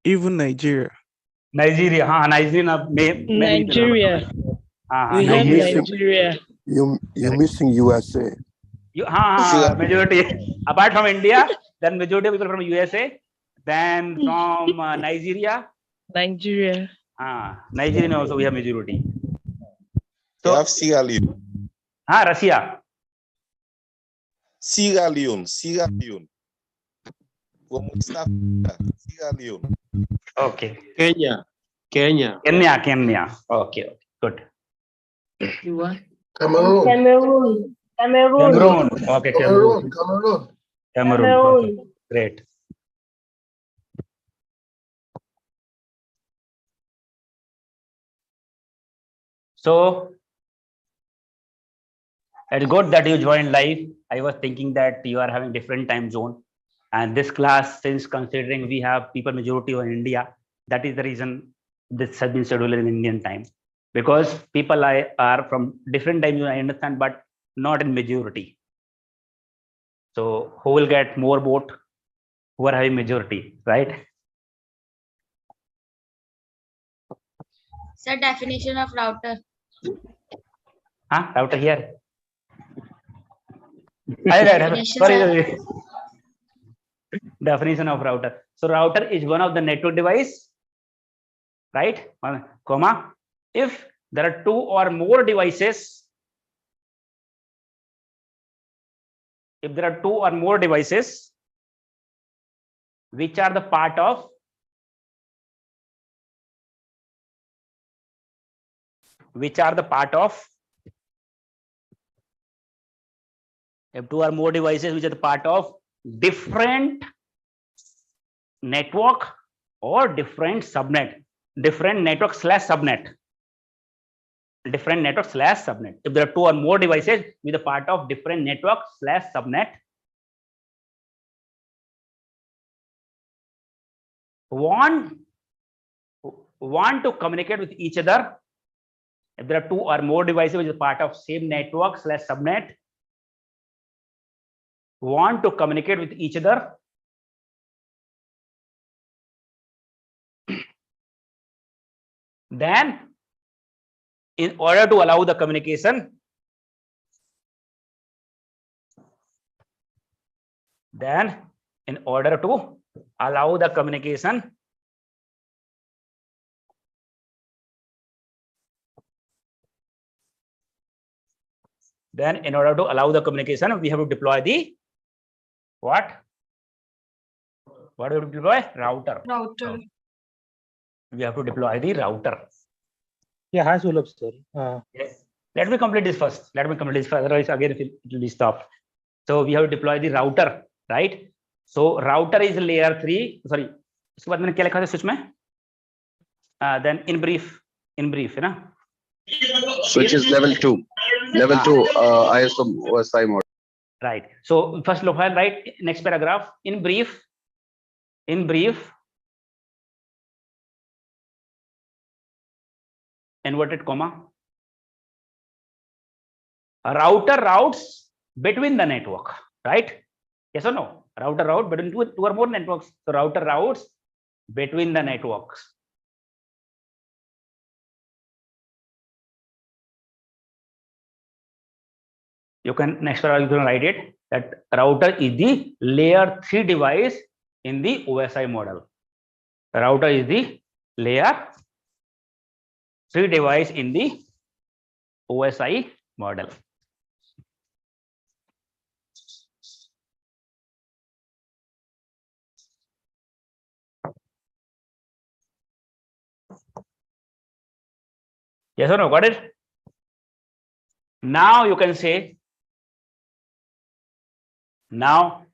Even Nigeria. Nigeria. Nigeria. We have Nigeria. You're missing USA. Majority. Apart from India, then majority of people from USA, then from Nigeria. Nigeria also we have majority. So you have Sierra Leone. Russia. Sierra Leone. From West Africa, Sierra Leone. Okay. Kenya. Okay. Good. Cameroon. Okay, Cameroon. Great. So it's good that you joined live. I was thinking that you are having different time zone, and this class, since considering we have people majority in India, that is the reason this has been scheduled in Indian time, because people are from different time zone, I understand, but not in majority. So who will get more vote? Who are having majority, right? Sir, definition of router. Router here. Sorry. Definition of router. So router is one of the network device, right? Comma. If there are two or more devices, which are the part of if two or more devices which are the part of different network or different subnet, different network slash subnet. If there are two or more devices with a part of different network slash subnet, want to communicate with each other. If there are two or more devices which is part of same network slash subnet, want to communicate with each other, then in order to allow the communication, Then in order to allow the communication, we have to deploy the what? What do we deploy? Router. Router. We have to deploy the router. Yeah, hi SULABH, sir. Yes. Let me complete this first. Otherwise, again, it will be stopped. So we have to deploy the router, right? So router is layer 3. Sorry. इसके बाद मैंने क्या लिखा था switch में? Then in brief, है ना? Switch is level 2. Level 2 ISO OSI model. Right. So first look right next paragraph. In brief, inverted comma. A router routes between the network, right? Yes or no? Router route between two or more networks. So router routes between the networks. You can next paragraph you can write it that router is the layer 3 device in the OSI model. Router is the layer 3 device in the OSI model. Yes or no? Got it? Now you can say, now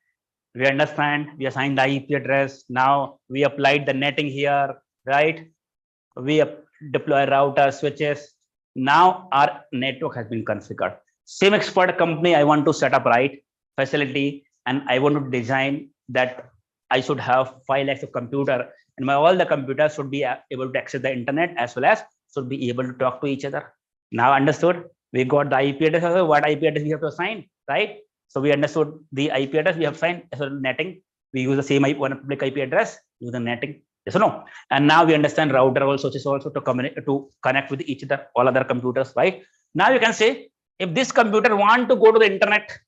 we understand, we assigned the IP address. Now we applied the netting here, right? We deploy router switches. Now our network has been configured. SIEM XPERT company, I want to set up right facility, and I want to design that I should have 5 lakhs of computer, and all the computers should be able to access the internet as well as should be able to talk to each other. Now understood? We got the IP address. What IP address we have to assign, right? So we understood the IP address we have assigned as well as netting. We use the same one public IP address, use the netting. Yes or no? And now we understand router also is also to connect with each other, all other computers, right? Now you can say if this computer want to go to the internet,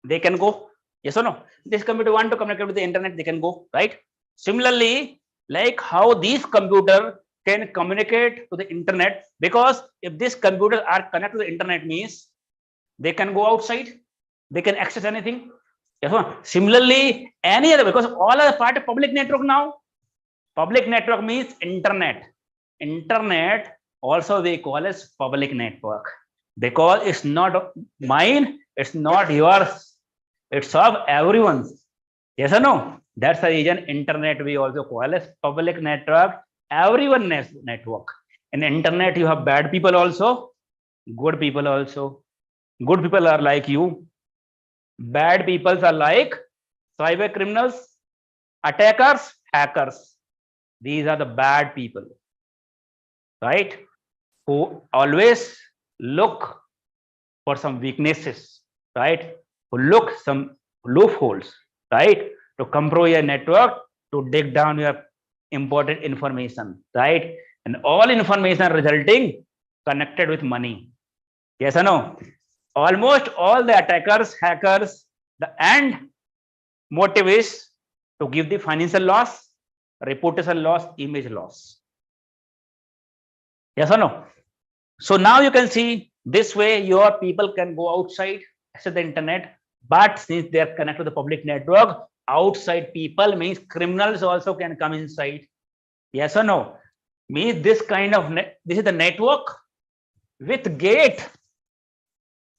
they can go. Yes or no? This computer want to communicate with the internet, they can go, right? Similarly, like how these computers can communicate to the internet, because if these computers are connected to the internet means they can go outside, they can access anything. Yes, similarly, any other, because all are part of public network now. Public network means internet. Internet also we call as public network, because it's not mine, it's not yours, it's of everyone's. Yes or no? That's the reason internet we also call as public network, everyone network. In internet you have bad people also, good people also. Good people are like you. Bad people are like cyber criminals, attackers, hackers. These are the bad people, right? Who always look for some weaknesses, right? Who look some loopholes, right? To compromise your network, to dig down your important information, right? And all information resulting connected with money. Yes or no? Almost all the attackers, hackers, the end motive is to give the financial loss, reputation loss, image loss. Yes or no? So now you can see this way your people can go outside, access the internet, but since they are connected to the public network, outside people means criminals also can come inside. Yes or no? Means this kind of this is the network with gate.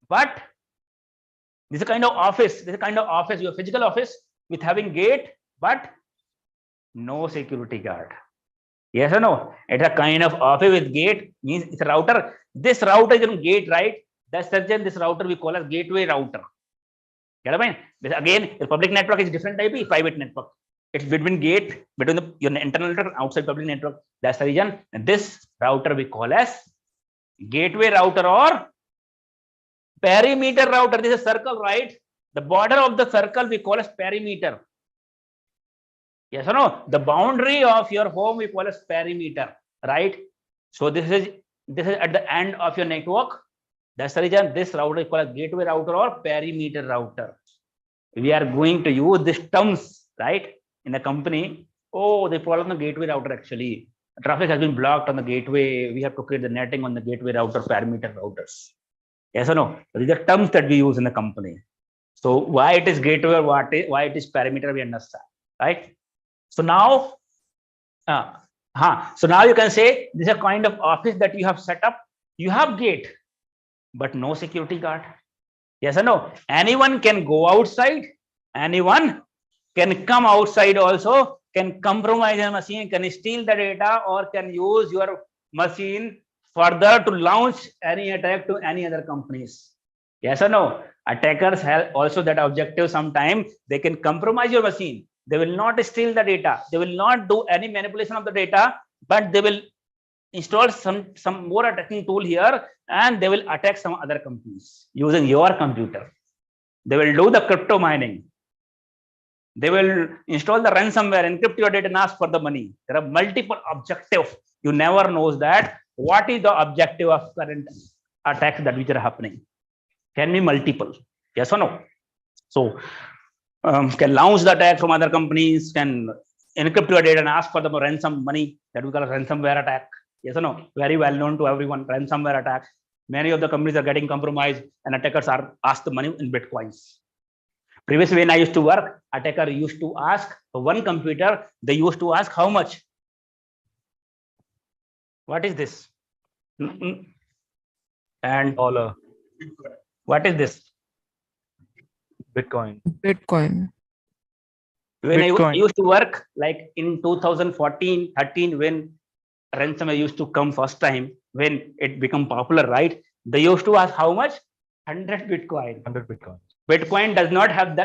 But this is a kind of office. This is a kind of office, your physical office with having gate, but no security guard. Yes or no? It's a kind of office with gate, means it's a router. This router is on gate, right? That's this router we call as gateway router. Get I mean? Again, the public network is different type, private network. It's between gate, between your internal network, outside public network. That's the reason. And this router we call as gateway router or perimeter router. This is circle, right? The border of the circle we call as perimeter. Yes or no? The boundary of your home we call as perimeter, right? So this is at the end of your network. That's the reason this router is called as gateway router or perimeter router. We are going to use these terms, right? In the company. Oh, they follow the gateway router actually. Traffic has been blocked on the gateway. We have to create the netting on the gateway router, perimeter routers. Yes or no? These are terms that we use in the company. So why it is gateway or why it is perimeter, we understand, right? So now, so now you can say this is a kind of office that you have set up. You have gate, but no security guard. Yes or no? Anyone can go outside. Anyone can come outside also, can compromise your machine, can steal the data, or can use your machine further to launch any attack to any other companies. Yes or no? Attackers have also that objective. Sometimes they can compromise your machine. They will not steal the data. They will not do any manipulation of the data, but they will install some more attacking tool here, and they will attack some other companies using your computer. They will do the crypto mining. They will install the ransomware, encrypt your data, and ask for the money. There are multiple objectives. You never knows that what is the objective of current attacks that which are happening. Can be multiple. Yes or no? So can launch the attack from other companies, can encrypt your data and ask for the ransom money, that we call a ransomware attack. Yes or no? Very well known to everyone, ransomware attack. Many of the companies are getting compromised and attackers are asked the money in Bitcoins. Previously, when I used to work, attacker used to ask for one computer, they used to ask how much? What is this? And dollar. What is this? Bitcoin. Bitcoin. When Bitcoin. I used to work, like in 2014, 13, when ransomware used to come first time, when it become popular, right? They used to ask how much? 100 Bitcoin. 100 Bitcoin. Bitcoin does not have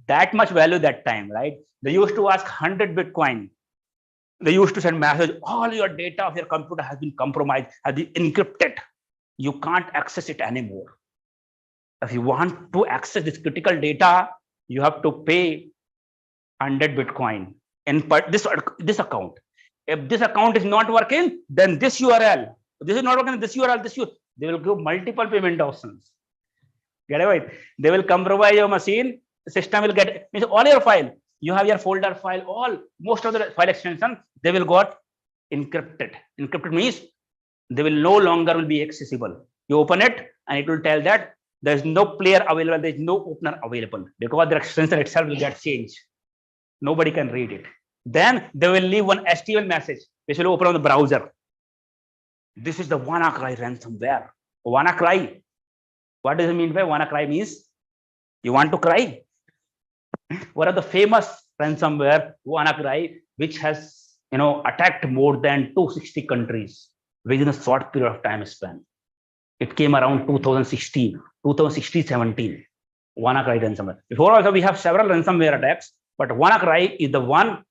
that much value that time, right? They used to ask 100 Bitcoin. They used to send message, all your data of your computer has been compromised, has been encrypted. You can't access it anymore. If you want to access this critical data, you have to pay 100 Bitcoin in this account. If this account is not working, then this URL. If this is not working, this URL, they will give multiple payment options. Get it right? They will compromise your machine. The system will get means all your file. You have your folder file, most of the file extension, they will got encrypted. Encrypted means they will no longer will be accessible. You open it and it will tell that there is no player available, there is no opener available, because the extension itself will get changed. Nobody can read it. Then they will leave one HTML message which will open on the browser. This is the WannaCry ransomware. WannaCry. What does it mean by WannaCry? Means you want to cry. One of the famous ransomware, WannaCry, which has attacked more than 260 countries within a short period of time span. It came around 2016, 17. WannaCry ransomware. Before also we have several ransomware attacks, but WannaCry is the one.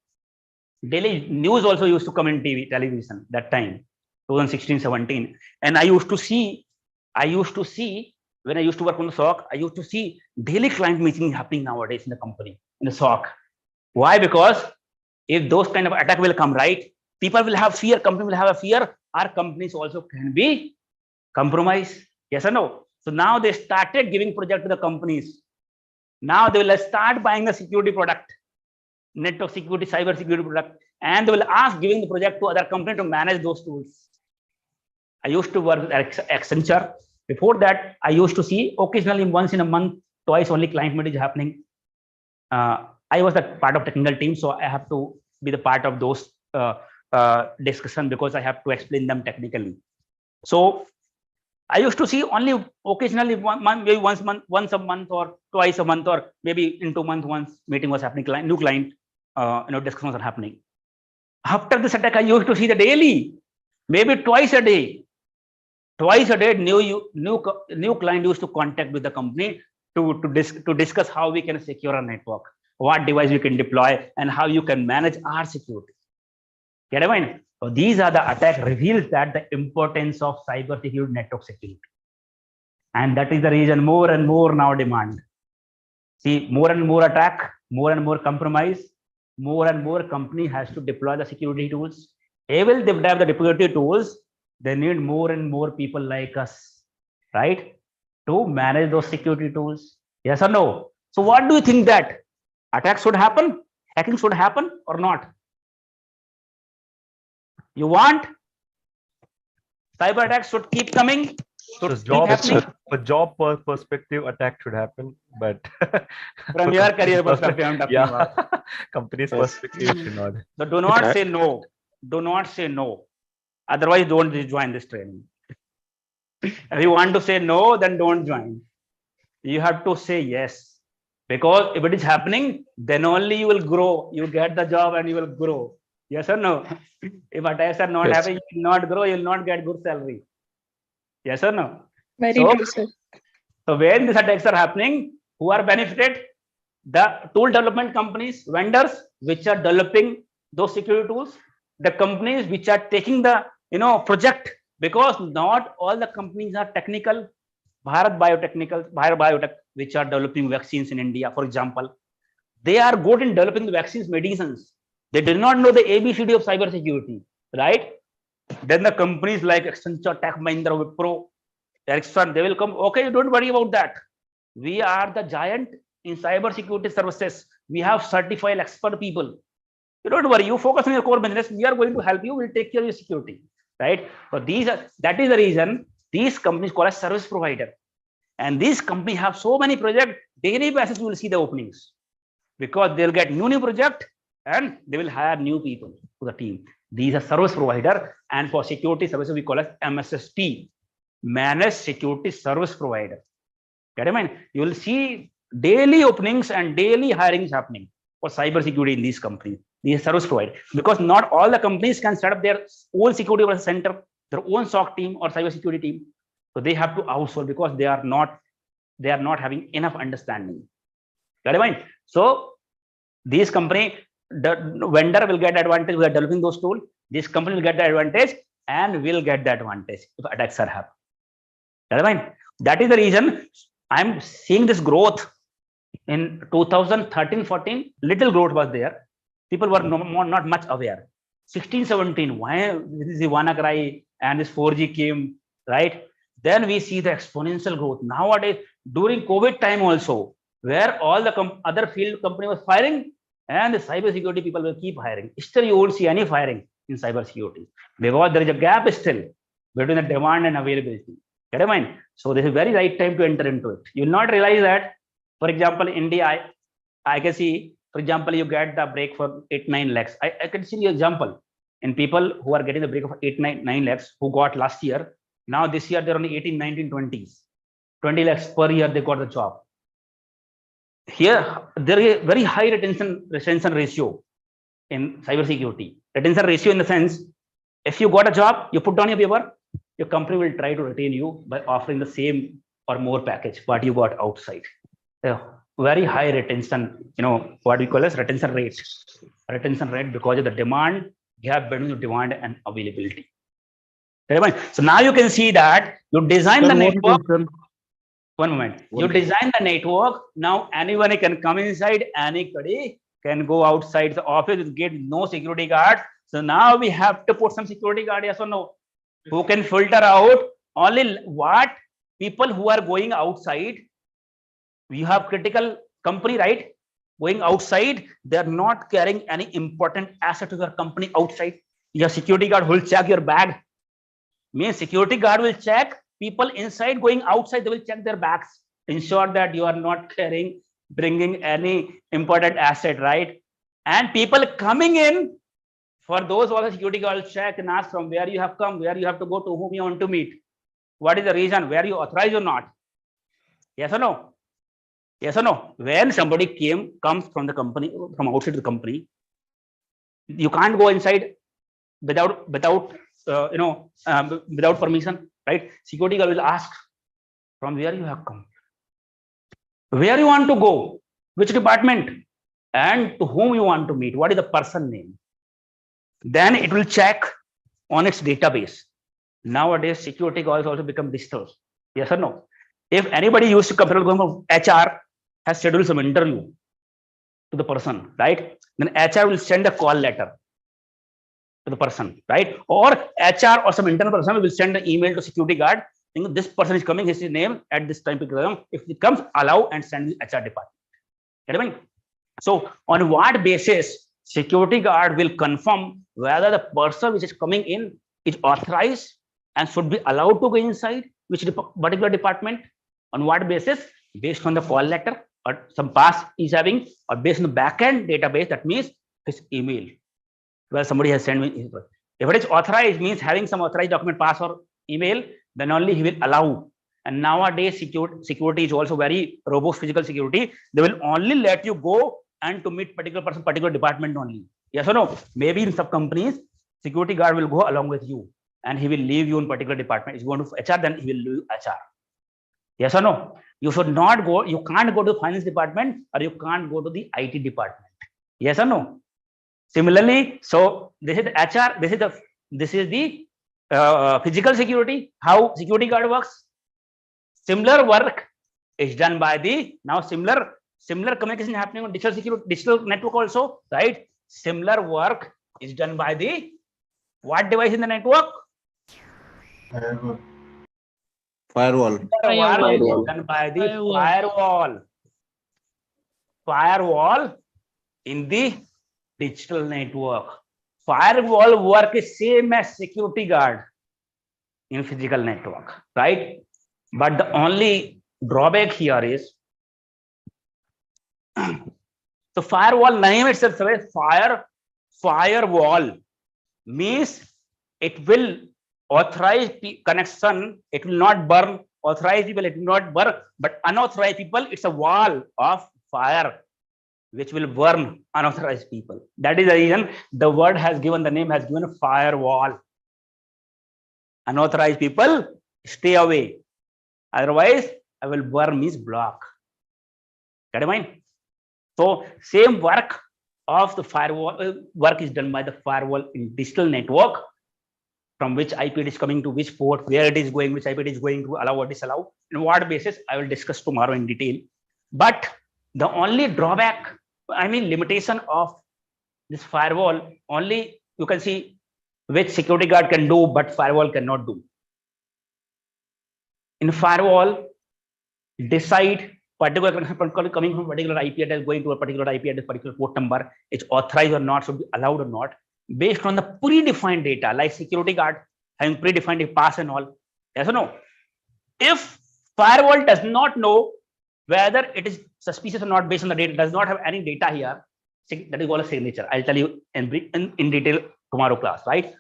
Daily news also used to come in television that time, 2016, 17. And I used to see when I used to work on the SOC, I used to see daily client meetings happening nowadays in the company, in the SOC. Why? Because if those kind of attack will come, right, people will have fear, company will have a fear, our companies also can be compromised. Yes or no? So now they started giving project to the companies. Now they will start buying the security product, network security, cyber security product, and they will ask giving the project to other company to manage those tools. I used to work at Accenture. Before that, I used to see occasionally once in a month, twice only client meeting is happening. I was the part of technical team, so I have to be the part of those discussion because I have to explain them technically. So I used to see only occasionally maybe once a month or twice a month, or maybe in 2 months once meeting was happening, new client discussions are happening. After this attack, I used to see the daily, maybe twice a day. Twice a day, new client used to contact with the company to discuss how we can secure our network, what device we can deploy, and how you can manage our security. Get it right? So these are the attack reveals that the importance of cyber security, network security, and that is the reason more and more now demand. See, more and more attack, more and more compromise, more and more company has to deploy the security tools. Even they have the security tools, they need more and more people like us, right, to manage those security tools. Yes or no? So what do you think, that attacks should happen, hacking should happen or not? You want cyber attacks should keep coming So Should job, keep happening. for job perspective, attack should happen, but From for your company career perspective, I'm talking about. company's Yes. perspective should not. So do not say no. Do not say no. Otherwise, don't join this training. If you want to say no, then don't join. You have to say yes. Because if it is happening, then only you will grow. You get the job and you will grow. Yes or no? If attacks are not Yes. happening, you will not grow, you will not get good salary. Yes or no? Very So, true, sir. so when these attacks are happening, who are benefited? The tool development companies, vendors, which are developing those security tools, the companies which are taking the project, because not all the companies are technical. Bharat Biotech, which are developing vaccines in India, for example, they are good in developing the vaccines, medicines. They did not know the ABCD of cybersecurity, right? Then the companies like Accenture, Tech Mahindra, Wipro, Ericsson, they will come. Okay, don't worry about that. We are the giant in cybersecurity services. We have certified expert people. You don't worry. You focus on your core business. We are going to help you. We'll take care of your security, right? So that is the reason these companies call as service provider. And these companies have so many projects. Daily basis you will see the openings, because they'll get new project and they will hire new people to the team. These are service provider, and for security services we call as MSSP, Managed Security Service Provider. Get it, man? You will see daily openings and daily hirings happening for cybersecurity in these companies. These service provider, because not all the companies can set up their own security center, their own SOC team or cybersecurity team. So they have to outsource because they are not having enough understanding. Got it, man? So these company, the vendor will get advantage. We are developing those tools. This company will get the advantage and will get the advantage if attacks are happening. Got it, man? That is the reason I'm seeing this growth in 2013-14. Little growth was there. People were not much aware. 16-17, why this is the WannaCry and this 4G came, right? Then we see the exponential growth. Nowadays, during COVID time also, where all the other field company was firing, and the cybersecurity people will keep hiring. Still, you won't see any firing in cybersecurity because there is a gap still between the demand and availability. Get in mind? So this is very right time to enter into it. You will not realize that, for example, in India, I can see, for example, you get the break for 8-9 lakhs. I can see the example in people who are getting the break of 8-9 lakhs who got last year. Now this year they're only 18, 19, 20s. 20 lakhs per year they got the job. Here there is a very high retention ratio in cybersecurity. Retention ratio in the sense, if you got a job, you put down your paper, your company will try to retain you by offering the same or more package what you got outside. Very high retention, what we call as retention rate. Retention rate because of the demand, gap between the demand and availability. So now you can see that you design the network. One moment. You design the network. Now anyone can come inside, anybody can go outside the office with get no security guard. So now we have to put some security guard, yes or no? Who can filter out only what people who are going outside. We have critical company, right? Going outside, they are not carrying any important asset to your company outside. Your security guard will check your bag. Means security guard will check people inside. Going outside, they will check their bags, ensure that you are not bringing any important asset, right? And people coming in, for those who are the security guard will check and ask from where you have come, where you have to go, to whom you want to meet, what is the reason, where you authorize or not. Yes or no? Yes or no? When somebody comes from the company, from outside the company, you can't go inside without permission, right? Security guard will ask from where you have come, where you want to go, which department, and to whom you want to meet. What is the person name? Then it will check on its database. Nowadays, security guards also become digital. Yes or no? If anybody used to come from HR, has scheduled some interview to the person, right? Then HR will send a call letter to the person, right? Or HR or some internal person will send an email to security guard. This person is coming, his name at this time. If it comes, allow and send the HR department. Get it? So on what basis security guard will confirm whether the person which is coming in is authorized and should be allowed to go inside? which particular department? On what basis? Based on the call letter or some pass is having, or based on the backend database, that means his email. Well, somebody has sent me. If it is authorized, means having some authorized document, pass or email, then only he will allow. And nowadays, security is also very robust. Physical security, they will only let you go and to meet particular person, particular department only. Yes or no? Maybe in some companies, security guard will go along with you, and he will leave you in particular department. If you want to HR, then he will leave HR. Yes or no? You should not go. You can't go to finance department, or you can't go to the IT department. Yes or no? Similarly, so this is the HR. This is the physical security. How security guard works? Similar work is done by the similar communication happening on digital security, digital network also, right? Similar work is done by the what device in the network? Firewall. Firewall is done by the firewall. Firewall in the digital network. Firewall work is same as security guard in physical network, right? But the only drawback here is the firewall name itself says firewall means it will authorize connection, it will not burn. Authorized people, it will not burn, but unauthorized people, it's a wall of fire which will burn unauthorized people. That is the reason the word has given, the name has given a firewall. Unauthorized people, stay away. Otherwise, I will burn means block. Got in mind? So same work of the firewall work is done by the firewall in digital network, from which IP it is coming to which port, where it is going, which IP it is going to allow or disallow, and what basis I will discuss tomorrow in detail. But the only drawback, I mean limitation of this firewall, only you can see which security guard can do, but firewall cannot do. In firewall, decide particular connection coming from particular IP address going to a particular IP address, particular port number, is authorized or not, should be allowed or not, based on the predefined data, like security guard having predefined a pass and all. Yes or no? If firewall does not know whether it is suspicious or not based on the data, does not have any data here, that is called a signature. I'll tell you in detail tomorrow class, right?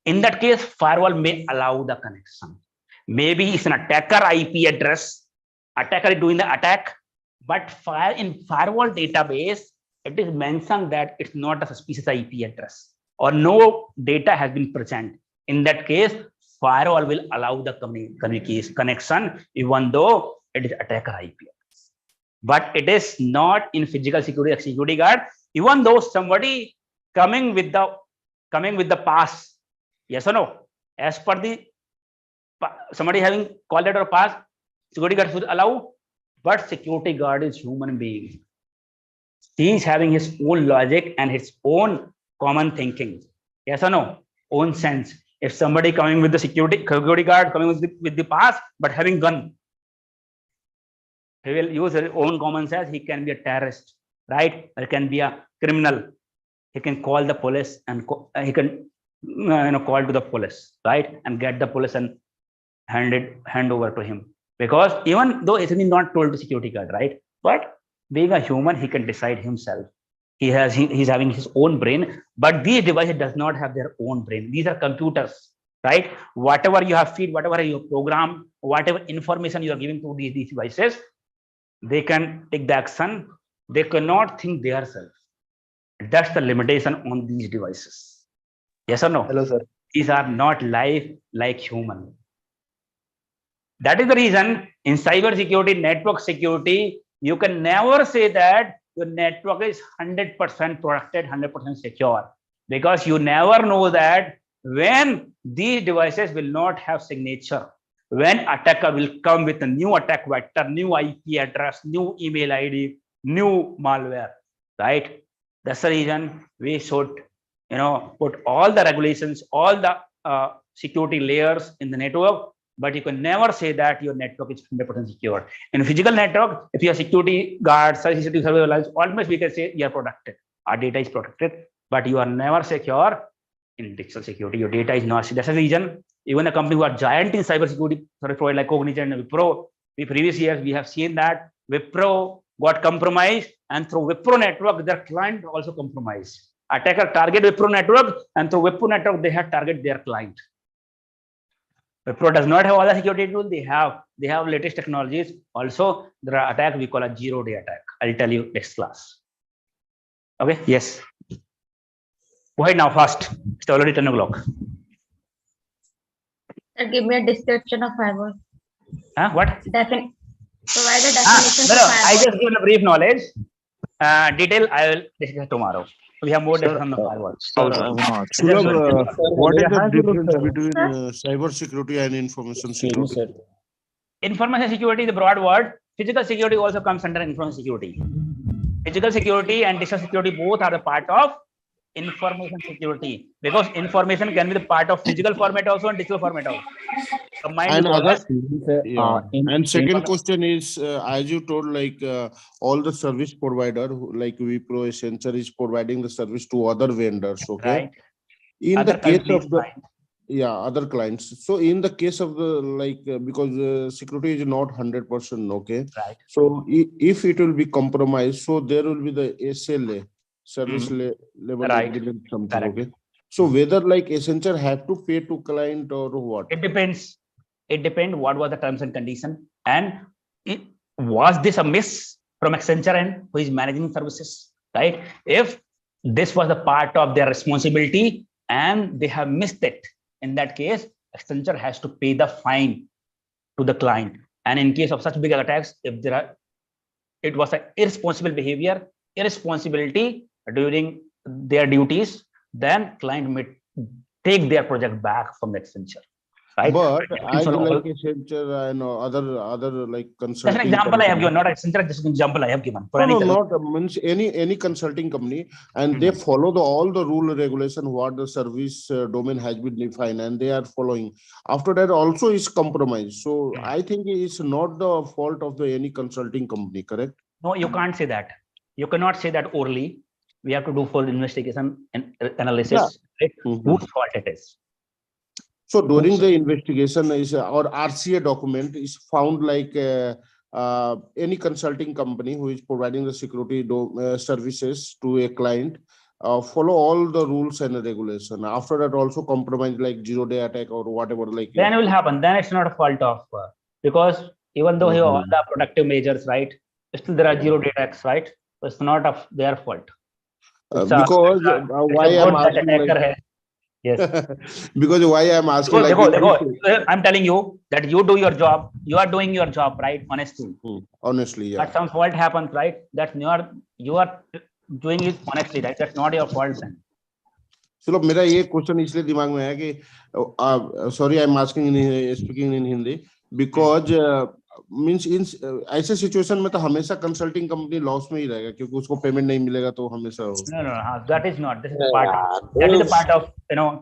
In that case, firewall may allow the connection. Maybe it's an attacker IP address, attacker is doing the attack, but in firewall database, it is mentioned that it's not a suspicious IP address or no data has been present. In that case, firewall will allow the communication connection even though it is attacker IP address. But it is not in physical security guard, even though somebody coming with the pass. Yes or no? As per the somebody having call letter or pass, security guard should allow, but security guard is human being. He is having his own logic and his own common thinking. Yes or no? Own sense. If somebody coming with the security guard coming with the pass, but having gun, he will use his own common sense. He can be a terrorist, right? Or can be a criminal. He can call the police and he can call to the police, right? And get the police and hand over to him. Because even though it is not told to security guard, right? But being a human, he can decide himself. He's having his own brain, but these devices does not have their own brain. These are computers, right? Whatever you have feed, whatever you program, whatever information you are giving to these devices, they can take the action. They cannot think themselves. That's the limitation on these devices. Yes or no? Hello, sir. These are not live like human. That is the reason in cyber security, network security, you can never say that your network is 100% protected, 100% secure, because you never know that when these devices will not have signature, when attacker will come with a new attack vector, new IP address, new email ID, new malware, right? That's the reason we should, put all the regulations, all the security layers in the network, but you can never say that your network is 100% secure. In physical network, if you have security guards, CCTV surveillance, almost we can say you are protected. Our data is protected, but you are never secure in digital security. Your data is not. That's the reason Even a company who are giant in cybersecurity service provider like Cognizant and Wipro, in previous years we have seen that Wipro got compromised, and through Wipro network, their client also compromised. Attacker target Wipro network, and through Wipro network, they have target their client. Wipro does not have all the security tools. They have latest technologies. Also, there are attacks we call a zero-day attack. I'll tell you next class. Okay. Yes. Go ahead now, fast. It's already 10 o'clock. Give me a description of firewall. What? Provide a definition No, of firewall. I just given a brief knowledge. Detail I will discuss tomorrow. We have more discussion on the firewall. Sulabh, what is the difference between cyber security and information security? Information security is a broad word. Physical security also comes under information security. Physical security and digital security both are the part of information security, because information can be the part of physical format also and digital format also. And second question is, as you told, like all the service provider, like Wipro, Accenture is providing the service to other vendors. Okay. Right. In Other the case of the clients. other clients. So in the case of the because security is not 100%. Okay. Right. So if it will be compromised, so there will be the SLA. Service level agreement something. Correct. Okay. So whether like Accenture have to pay to client or what? It depends. It depends what was the terms and condition, and was this a miss from Accenture and who is managing services, right? If this was a part of their responsibility and they have missed it, in that case, Accenture has to pay the fine to the client. And in case of such big attacks, if it was an irresponsible behavior, irresponsibility during their duties, then client may take their project back from the Accenture, right? But I like Accenture and other like consulting. That's an example I have given, not Accenture. Just an example I have given. Not means any consulting company, and they follow all the rule regulation what the service domain has been defined, and they are following. After that, also is compromised. So I think it's not the fault of any consulting company. Correct? No, you can't say that. You cannot say that orally. We have to do full investigation and analysis, right? Whose fault it is. So during the investigation is or RCA document is found like any consulting company who is providing the security services to a client follow all the rules and regulation. After that also compromise like zero-day attack or whatever. Like then it will happen. Then it's not a fault of because even though you have all the protective measures, right? Still there are zero-day attacks, right? So it's not of their fault. Because why I'm asking like, yes. Because why I'm asking I'm telling you that you do your job. You are doing your job, right? Honestly. Honestly, yeah. But some fault happens, right? That's you are doing it honestly, right? That's not your fault then. चलो मेरा ये question इसलिए दिमाग में है कि sorry I'm asking speaking in Hindi because means in ऐसे situation में तो हमेशा कंसल्टिंग कंपनी लॉस में ही रहेगा क्योंकि उसको पेमेंट नहीं मिलेगा तो हमेशा no, that is not. This is a part of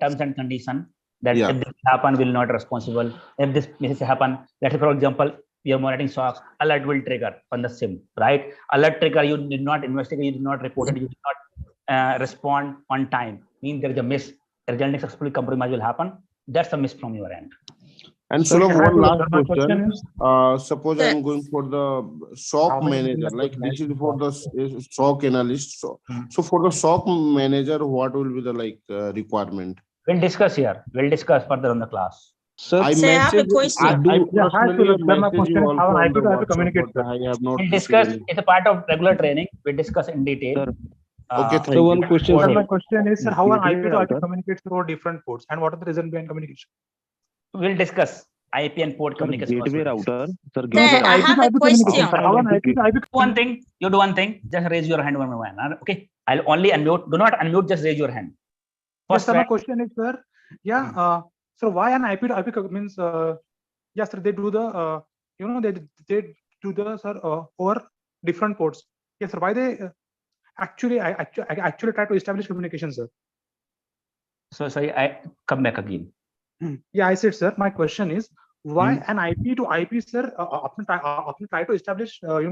terms and condition that if this happen will not responsible. If this happen, let's say for example you're monitoring SOC, alert will trigger on the SIM, right? Alert trigger, you did not investigate, you did not report it, you did not respond on time. Means there is a miss. Resulting successfully compromise will happen. That's a miss from your end. And so one last question. Suppose I'm going for the SOC manager, like this is for the SOC analyst. So for the SOC manager, what will be the requirement? We'll discuss here. We'll discuss further on the class. Sir, I have a question. We'll discuss. It's a part of regular training. We'll discuss in detail. Okay. So one question. My question is, sir, how an IP to IP communicates through different ports, and what are the reason behind communication? We'll discuss IP and port communication. Gateway router. Sir, I have a question. One thing, you do one thing. Just raise your hand one by one. Okay. I'll only unmute. Do not unmute. Just raise your hand. First, my question is, sir. Yeah. So why an IP to IP means? Yes, sir. They do the. They do the over different ports. Yes, sir. Why they? Actually, I actually try to establish communication, sir. So sorry, I come back again. Yeah, I said, sir. My question is, why an IP to IP, sir? Often try to establish, or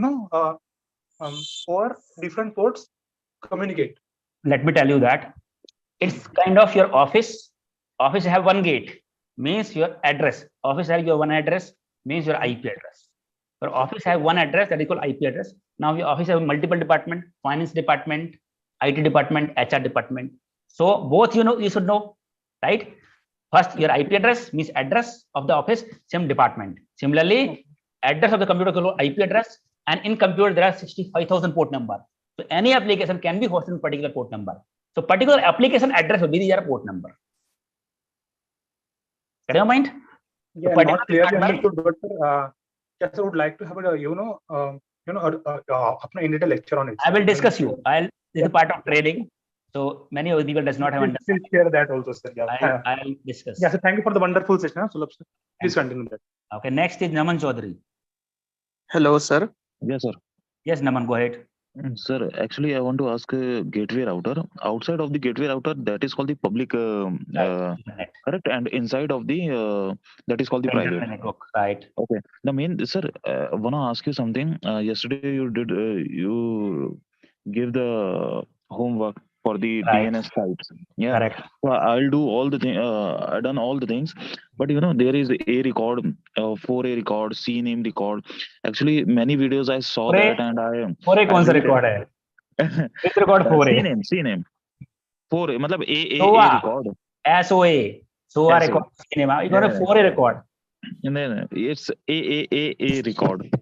different ports communicate. Let me tell you that it's kind of your office. Office have one gate. means your address. Office has your one address, means your IP address. Your office has one address, that is called IP address. Now your office has multiple department, finance department, IT department, HR department. So both you should know, right? First, your IP address means address of the office, same department. Similarly, address of the computer called IP address, and in computer there are 65,000 port number. So any application can be hosted in particular port number. So particular application address will be your port number. Get your mind? Yeah, so not clearly understood, but just I would like to have a in detail lecture on it. I will discuss you. This is part of trading. So many of the people does not have understanding. Please share that also, sir. Yeah. I'll discuss. Yeah, so thank you for the wonderful session, Sulabh sir. Please continue that. Okay, next is Naman Chaudhary. Hello, sir. Yes, sir. Yes, Naman, go ahead. Sir, actually, I want to ask a gateway router. Outside of the gateway router, that is called the public, correct? And inside of the, that is called the private. Network, right. Okay. The main, sir, I want to ask you something. Yesterday, you did, you give the homework for the DNS sites. Yeah. Correct. So I'll do all the things. I done all the things, but there is a record, 4A record, C name record. Actually, many videos I saw that, and I. 4A कौन सा record है? Which record 4A? C name. 4A, मतलब A record. SOA. SOA record. C name. You got a 4A record. No, it's A record.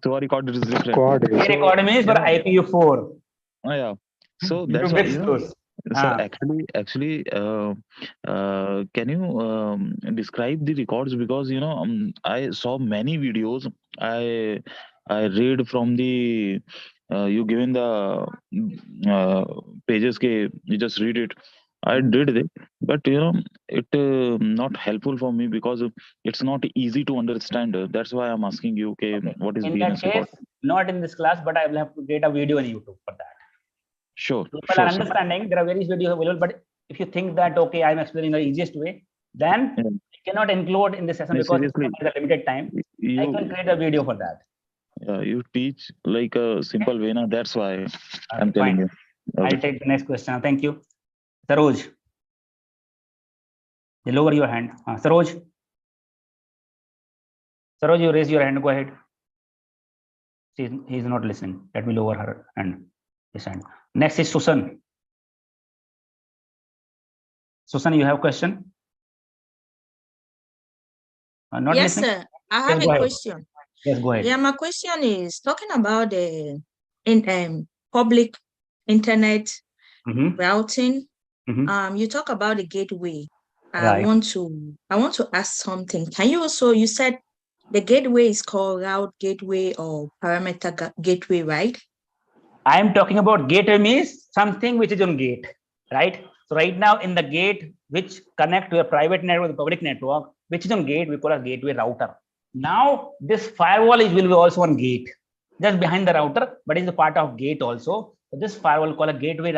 SOA record is different. A record means for IPv4. Yeah. So that's why, sir, actually, can you describe the records? Because I saw many videos. I read from the you given the pages. You just read it. I did it, but it not helpful for me because it's not easy to understand. That's why I'm asking you, what is in DNS that case, record? not in this class, but I will have to get a video on YouTube for that. Sure. People are understanding. There are various videos available, but if you think that I'm explaining the easiest way, then you cannot include in this session because it's a limited time. I can create a video for that. You teach like a simple way, now that's why I'm telling you. I'll take the next question. Thank you. Saroj. You lower your hand. Saroj. Saroj, you raise your hand. Go ahead. He's not listening. Let me lower her hand. His hand. Next is Susan. Susan, you have a question? Not yes, listening? sir. I have a question. Yes, go ahead. Yeah, my question is talking about the public internet routing. You talk about the gateway. I want to ask something. Can you also, you said the gateway is called route gateway or parameter gateway, right? I am talking about gateway means something which is on gate, right? So right now in the gate which connect to a private network, the public network, which is on gate, we call a gateway router. Now this firewall will be also on gate, just behind the router, but is a part of gate also. So this firewall called a gateway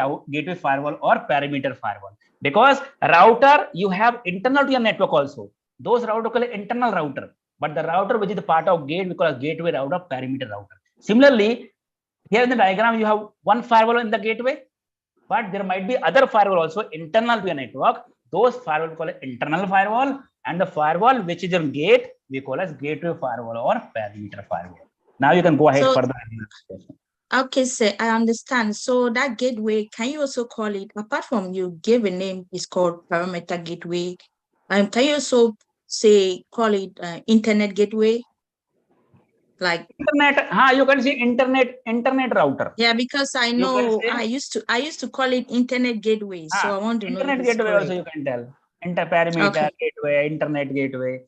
firewall or perimeter firewall. Because router you have internal to your network also. Those router called internal router, but the router which is the part of gate we call a gateway router, perimeter router. Similarly, here in the diagram, you have one firewall in the gateway, but there might be other firewall also internal to your network. Those firewall we call it internal firewall, and the firewall which is on gate, we call as gateway firewall or perimeter firewall. Now you can go ahead further. Okay, sir, I understand. So that gateway, can you also call it, apart from you gave a name, it's called perimeter gateway. Can you also call it internet gateway? Like internet, you can say internet router. Yeah, because I know I used to call it internet gateway. So I want to know. Internet gateway also you can tell. Perimeter gateway, internet gateway,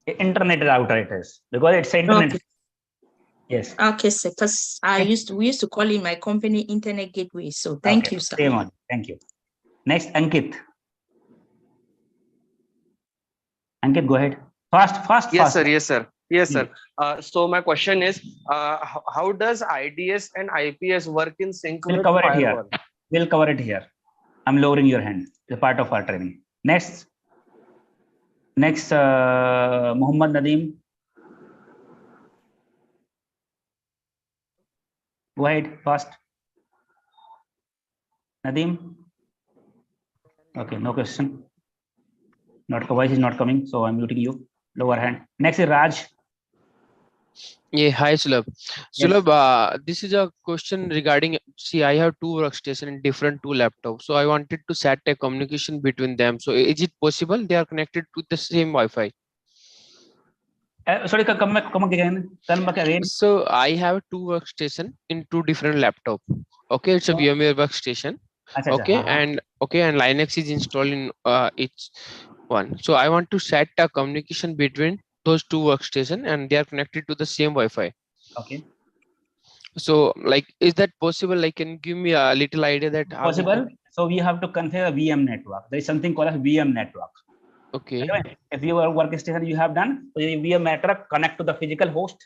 internet router it is because it's internet. Okay. Yes. Okay, sir. Because we used to call in my company internet gateway. So thank you, sir. Same on. Thank you. Next, Ankit. Ankit, go ahead. Fast. Yes, sir. Yes, sir. Yes, sir. So my question is, how does IDS and IPS work in sync with firewall? We'll cover it here. I'm lowering your hand. It's a part of our training. Next, Muhammad Nadeem. Go ahead, fast. Nadeem. Okay, no question. Not voice is not coming, so I'm muting you. Lower hand. Next is Raj. Yeah, hi Sulabh. Sulabh, this is a question regarding, see, I have two workstations and different two laptops. So I wanted to set a communication between them. So is it possible they are connected to the same Wi-Fi? Sorry, come again. Tell back again. So I have two workstations in two different laptops. Okay, it's a VMware workstation. Okay, and Linux is installed in each one. So I want to set a communication between those two workstations and they are connected to the same Wi-Fi. Okay. So like, is that possible? Like, can you give me a little idea that how possible? So we have to configure a VM network. There is something called a VM network. Okay. If your workstation you have done, so the VM network connect to the physical host.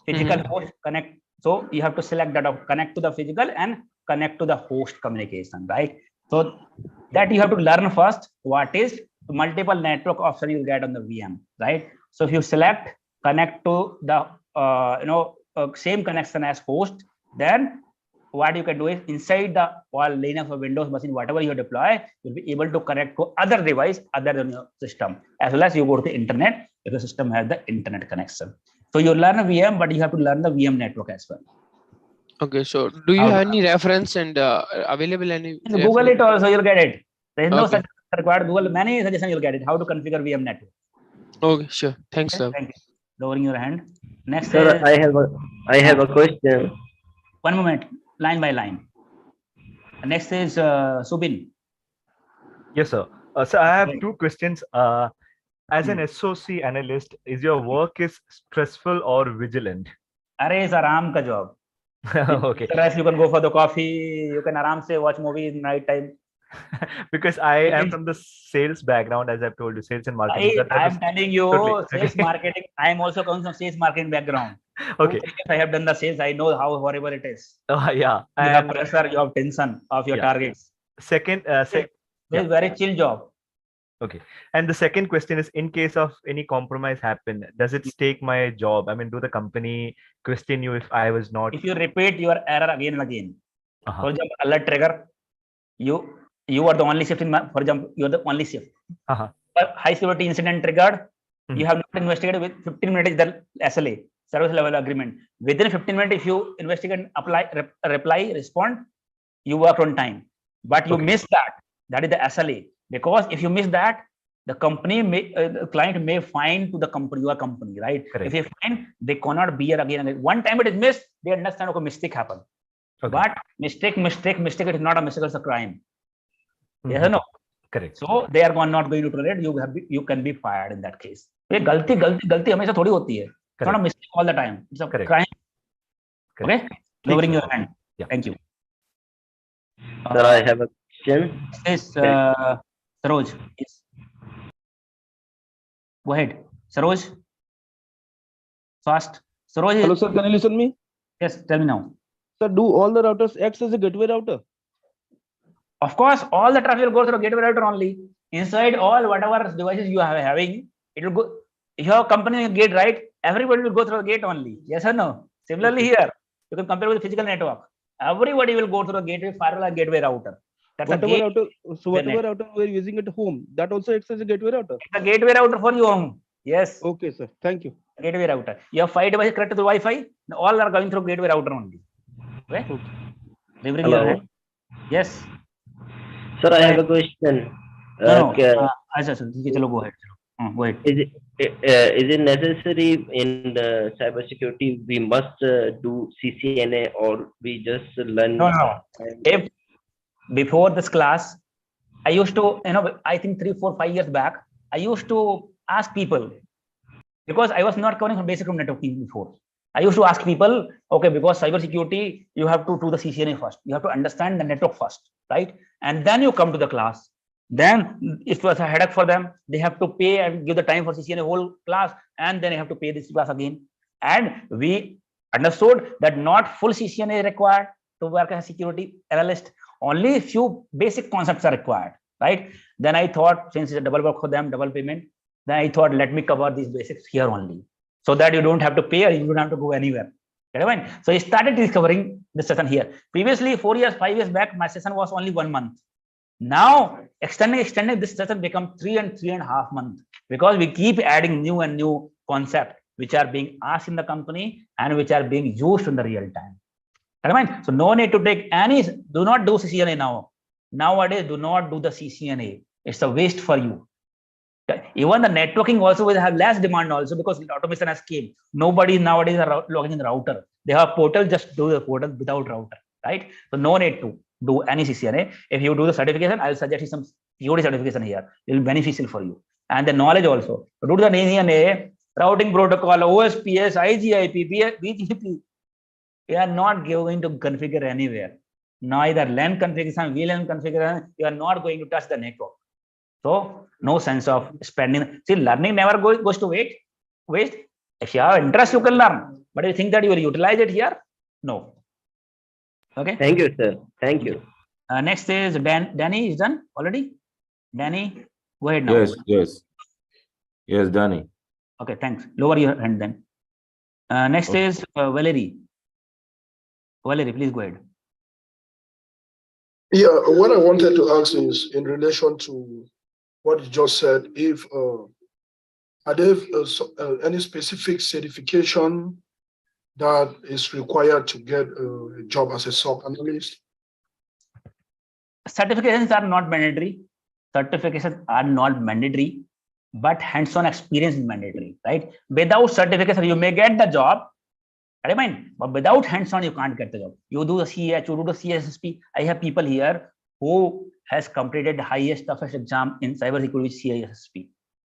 Host connect. So you have to select that of connect to the physical and connect to the host communication, right? So that you have to learn first what is multiple network option you get on the VM, right? So if you select connect to the same connection as host, then what you can do is inside the all Linux or Windows machine, whatever you deploy, you'll be able to connect to other device other than your system, as well as you go to the internet if the system has the internet connection. So you learn a VM, but you have to learn the VM network as well. Okay, so do you have any reference and available any? Google it also, you'll get it. There is no such required. Google many suggestions, you'll get it. How to configure VM network. Okay, sure. Thanks, sir. Thank you. Lowering your hand. Next, sir, is, I have a question. One moment, line by line. Next is Subin. Yes, sir. So I have two questions. As an SOC analyst, is your work is stressful or vigilant? Array is aram ka job. Okay. You can go for the coffee. You can aram say watch movies in night time. Because I am from the sales background, as I've told you, sales and marketing. I'm telling you, sales marketing. I am also coming from sales marketing background. Okay. If I have done the sales, I know how horrible it is. Yeah. You have pressure, you have tension of your targets. Second, it's a very chill job. Okay. And the second question is, in case of any compromise happen, does it stake my job? I mean, do the company question you if I was not? If you repeat your error again and again, for example, alert trigger, you are the only shift in, for example, you are the only shift. High severity incident triggered, you have not investigated with 15 minutes the SLA, service level agreement. Within 15 minutes, if you investigate, apply, reply, respond, you work on time. But you miss that. That is the SLA. Because if you miss that, the company may, the client may fine to the company, your company, right? Correct. If they fine, they cannot be here again and again. One time it is missed, they understand okay, mistake happened. But mistake is not a mistake, it's a crime. Yes or no? Correct. So they are not going to tolerate. You can be fired in that case. गलती हमेशा थोड़ी होती है. It's not a mistake all the time. It's a crime. Okay. Lowering your hand. Yeah. Thank you. Sir, I have a question. Yes, Saroj. Yes. Go ahead, Saroj. Fast. Saroj. Hello, sir. Can you listen to me? Yes. Tell me now. Sir, do all the routers act as a gateway router? Of course, all the traffic will go through a gateway router only. Inside all whatever devices you are having, it will go. If you have a company gate, right? Everybody will go through a gate only. Yes or no? Similarly here, you can compare with the physical network. Everybody will go through a gateway firewall and gateway router. That's whatever router. So whatever router we are using at home, that also acts as a gateway router. It's a gateway router for your home. Yes. Okay, sir. Thank you. Gateway router. You have 5 devices connected to Wi-Fi. All are going through gateway router only. Okay. Hello. Yes. Sir, I have a question. Go ahead. Go ahead. Is it necessary in the cybersecurity we must do CCNA or we just learn? No. If before this class, I used to, I think 3, 4, 5 years back, I used to ask people, because I was not coming from basic room networking before. I used to ask people, okay, because cybersecurity, you have to do the CCNA first. You have to understand the network first, right? And then you come to the class. Then it was a headache for them. They have to pay and give the time for CCNA whole class, and then they have to pay this class again. And we understood that not full CCNA is required to work as a security analyst. Only a few basic concepts are required, right? Then I thought, since it's a double work for them, double payment, then I thought, let me cover these basics here only, so that you don't have to pay or you don't have to go anywhere. So I started discovering the session here. Previously, 4 years, 5 years back, my session was only 1 month. Now extending this doesn't become 3.5 months because we keep adding new and new concepts which are being asked in the company and which are being used in the real time. So no need to take any, do not do CCNA now. Nowadays, do not do the CCNA. It's a waste for you. Even the networking also will have less demand also because automation has came. Nobody nowadays are logging in the router. They have portal, just do the portal without router, right? So no need to do any CCNA. If you do the certification, I'll suggest you some POD certification here. It will be beneficial for you. And the knowledge also. So do the CCNA, routing protocol, OSPF, IGIP, BGP. You are not going to configure anywhere. Neither LAN configuration, VLAN configuration, you are not going to touch the network. So no sense of spending. See, learning never goes to waste. If you have interest, you can learn. But if you think that you will utilize it here, no. Okay. Thank you, sir. Thank you. Next is Danny is done already. Danny, go ahead now. Yes, Danny. Okay, thanks. Lower your hand then. Next is Valerie. Valerie, please go ahead. Yeah, what I wanted to ask is in relation to what you just said, if are there any specific certification that is required to get a job as a SOC analyst? Certifications are not mandatory. But hands-on experience is mandatory, right? Without certification, you may get the job. But without hands-on, you can't get the job. You do the CH, you do the CSSP. I have people here who has completed the highest, toughest exam in cybersecurity CSSP.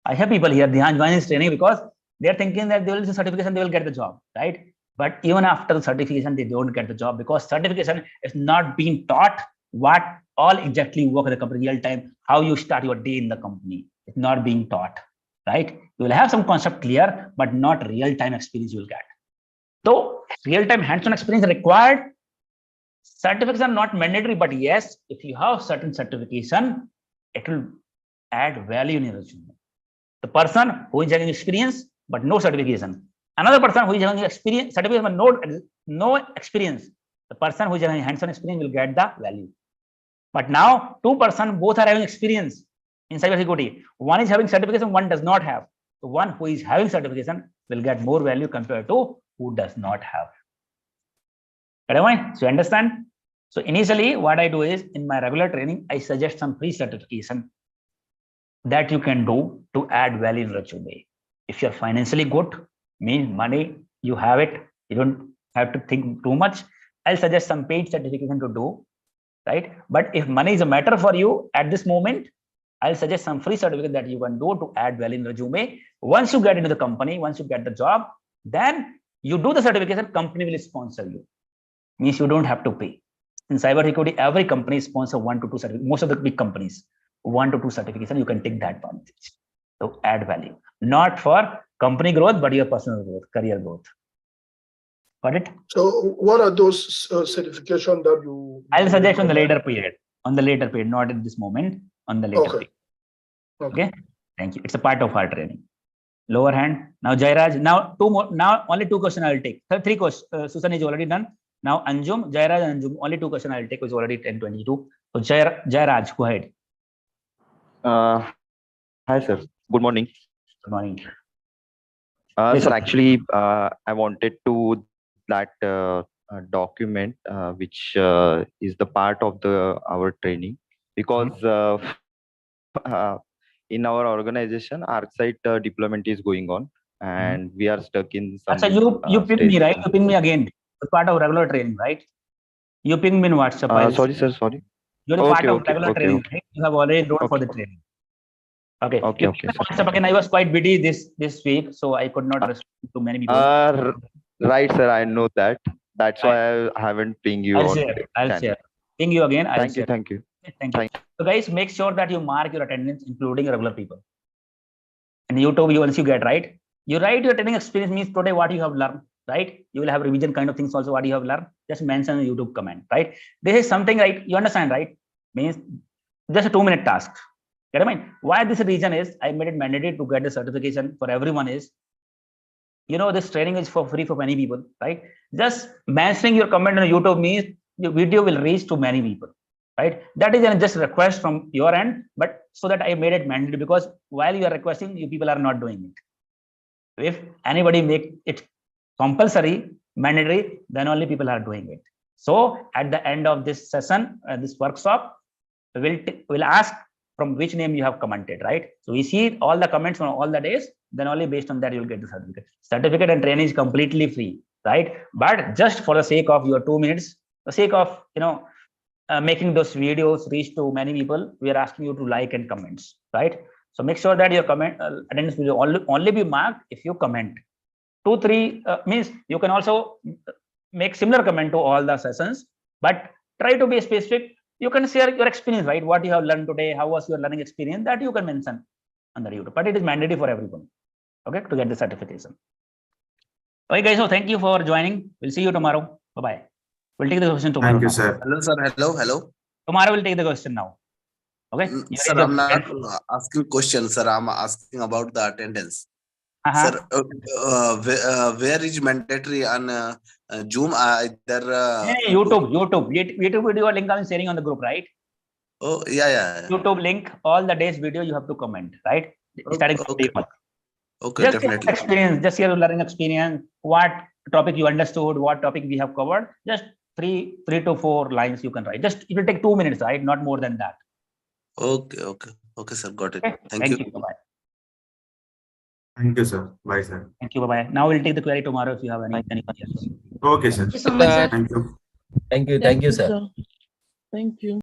I have people here, they are joining training because they are thinking that they will do certification, they will get the job, right? But even after the certification, they don't get the job because certification is not being taught what all exactly work in the company real time, how you start your day in the company. It's not being taught, right? You will have some concept clear, but not real-time experience you will get. So real-time hands-on experience required. Certificates are not mandatory, but yes, if you have certain certification, it will add value in your resume. The person who is having experience but no certification, another person who is having experience, certification but no experience, the person who is having hands-on experience will get the value. But now two persons both are having experience in cybersecurity. One is having certification, one does not have. So one who is having certification will get more value compared to who does not have. So you understand? So initially what I do is in my regular training, I suggest some pre-certification that you can do to add value in resume. If you're financially good, means money, you have it, you don't have to think too much. I'll suggest some paid certification to do, right? But if money is a matter for you at this moment, I'll suggest some free certificate that you can do to add value in resume. Once you get into the company, once you get the job, then you do the certification, company will sponsor you. Means you don't have to pay. In cybersecurity, every company sponsor 1 to 2 certificates. Most of the big companies, 1 to 2 certification, you can take that advantage. So add value, not for company growth, but your personal growth, career growth. Got it? So what are those certifications that you? I'll suggest on the later period. On the later period, not at this moment. On the later period. Okay. Thank you. It's a part of our training. Lower hand. Now Jairaj. Now two more. Now only 2 questions I will take. 3 questions. Susan is already done. Now Anjum, Jairaj, and Anjum. Only 2 questions I will take. It's already 10:22. So Jairaj, go ahead. Hi sir. Good morning. Good morning. Sir, actually, I wanted to that document which is the part of our training, because in our organization, ArcSite deployment is going on, and we are stuck in some. So you ping me, right? You ping me again. It's part of regular training, right? You ping me in WhatsApp. Sorry, sir. Sorry. You're a part of regular training, right? You have already enrolled for the training. Okay. WhatsApp again. I was quite busy this week, so I could not respond to many people. Right, sir. I know that. That's why I haven't pinged you. I'll share. Ping you again. Thank you. Thank you. So guys, make sure that you mark your attendance, including regular people. And YouTube, once you get right, you write your training experience means today what you have learned, right? You will have revision kind of things also what you have learned. Just mention in YouTube comment, right? This is something right. You understand, right? Means just a 2-minute task. Get what I mean? Why this reason is I made it mandatory to get the certification for everyone is, this training is for free for many people, right? Just mentioning your comment on YouTube means your video will reach to many people. right? That is just request from your end, but so that I made it mandatory, because while you are requesting, you people are not doing it. If anybody make it compulsory, mandatory, then only people are doing it. So at the end of this session, this workshop, we'll ask from which name you have commented, right? So we see all the comments from all the days, then only based on that you'll get the certificate. Certificate and training is completely free, right? But just for the sake of your 2 minutes, the sake of making those videos reach to many people, we are asking you to like and comments, right? So make sure that your comment attendance will only be marked if you comment. 2, 3 means you can also make similar comment to all the sessions, but try to be specific. You can share your experience, right? What you have learned today, how was your learning experience, that you can mention on the YouTube, but it is mandatory for everyone, okay, to get the certification. Okay, guys, so thank you for joining. We'll see you tomorrow. Bye-bye. We'll take the question tomorrow. Thank you, sir. Hello, sir. Hello. Tomorrow we'll take the question now. Okay. Sir, I'm not asking questions, sir. I'm asking about the attendance. Sir, where is mandatory on Zoom? YouTube video link I'm sharing on the group, right? Oh, yeah. YouTube link, all the days video you have to comment, right? Starting from day one. Okay, just definitely. Experience, just your learning experience, what topic you understood, what topic we have covered, just 3 to 4 lines you can write. Just it will take 2 minutes, right? Not more than that. Okay, sir. Got it. Okay. Thank you. Bye-bye. Thank you, sir. Bye, sir. Thank you. Bye-bye. Now we'll take the query tomorrow if you have any questions. Okay, sir. Thank you so much, sir. Thank you. Thank you, sir. Thank you.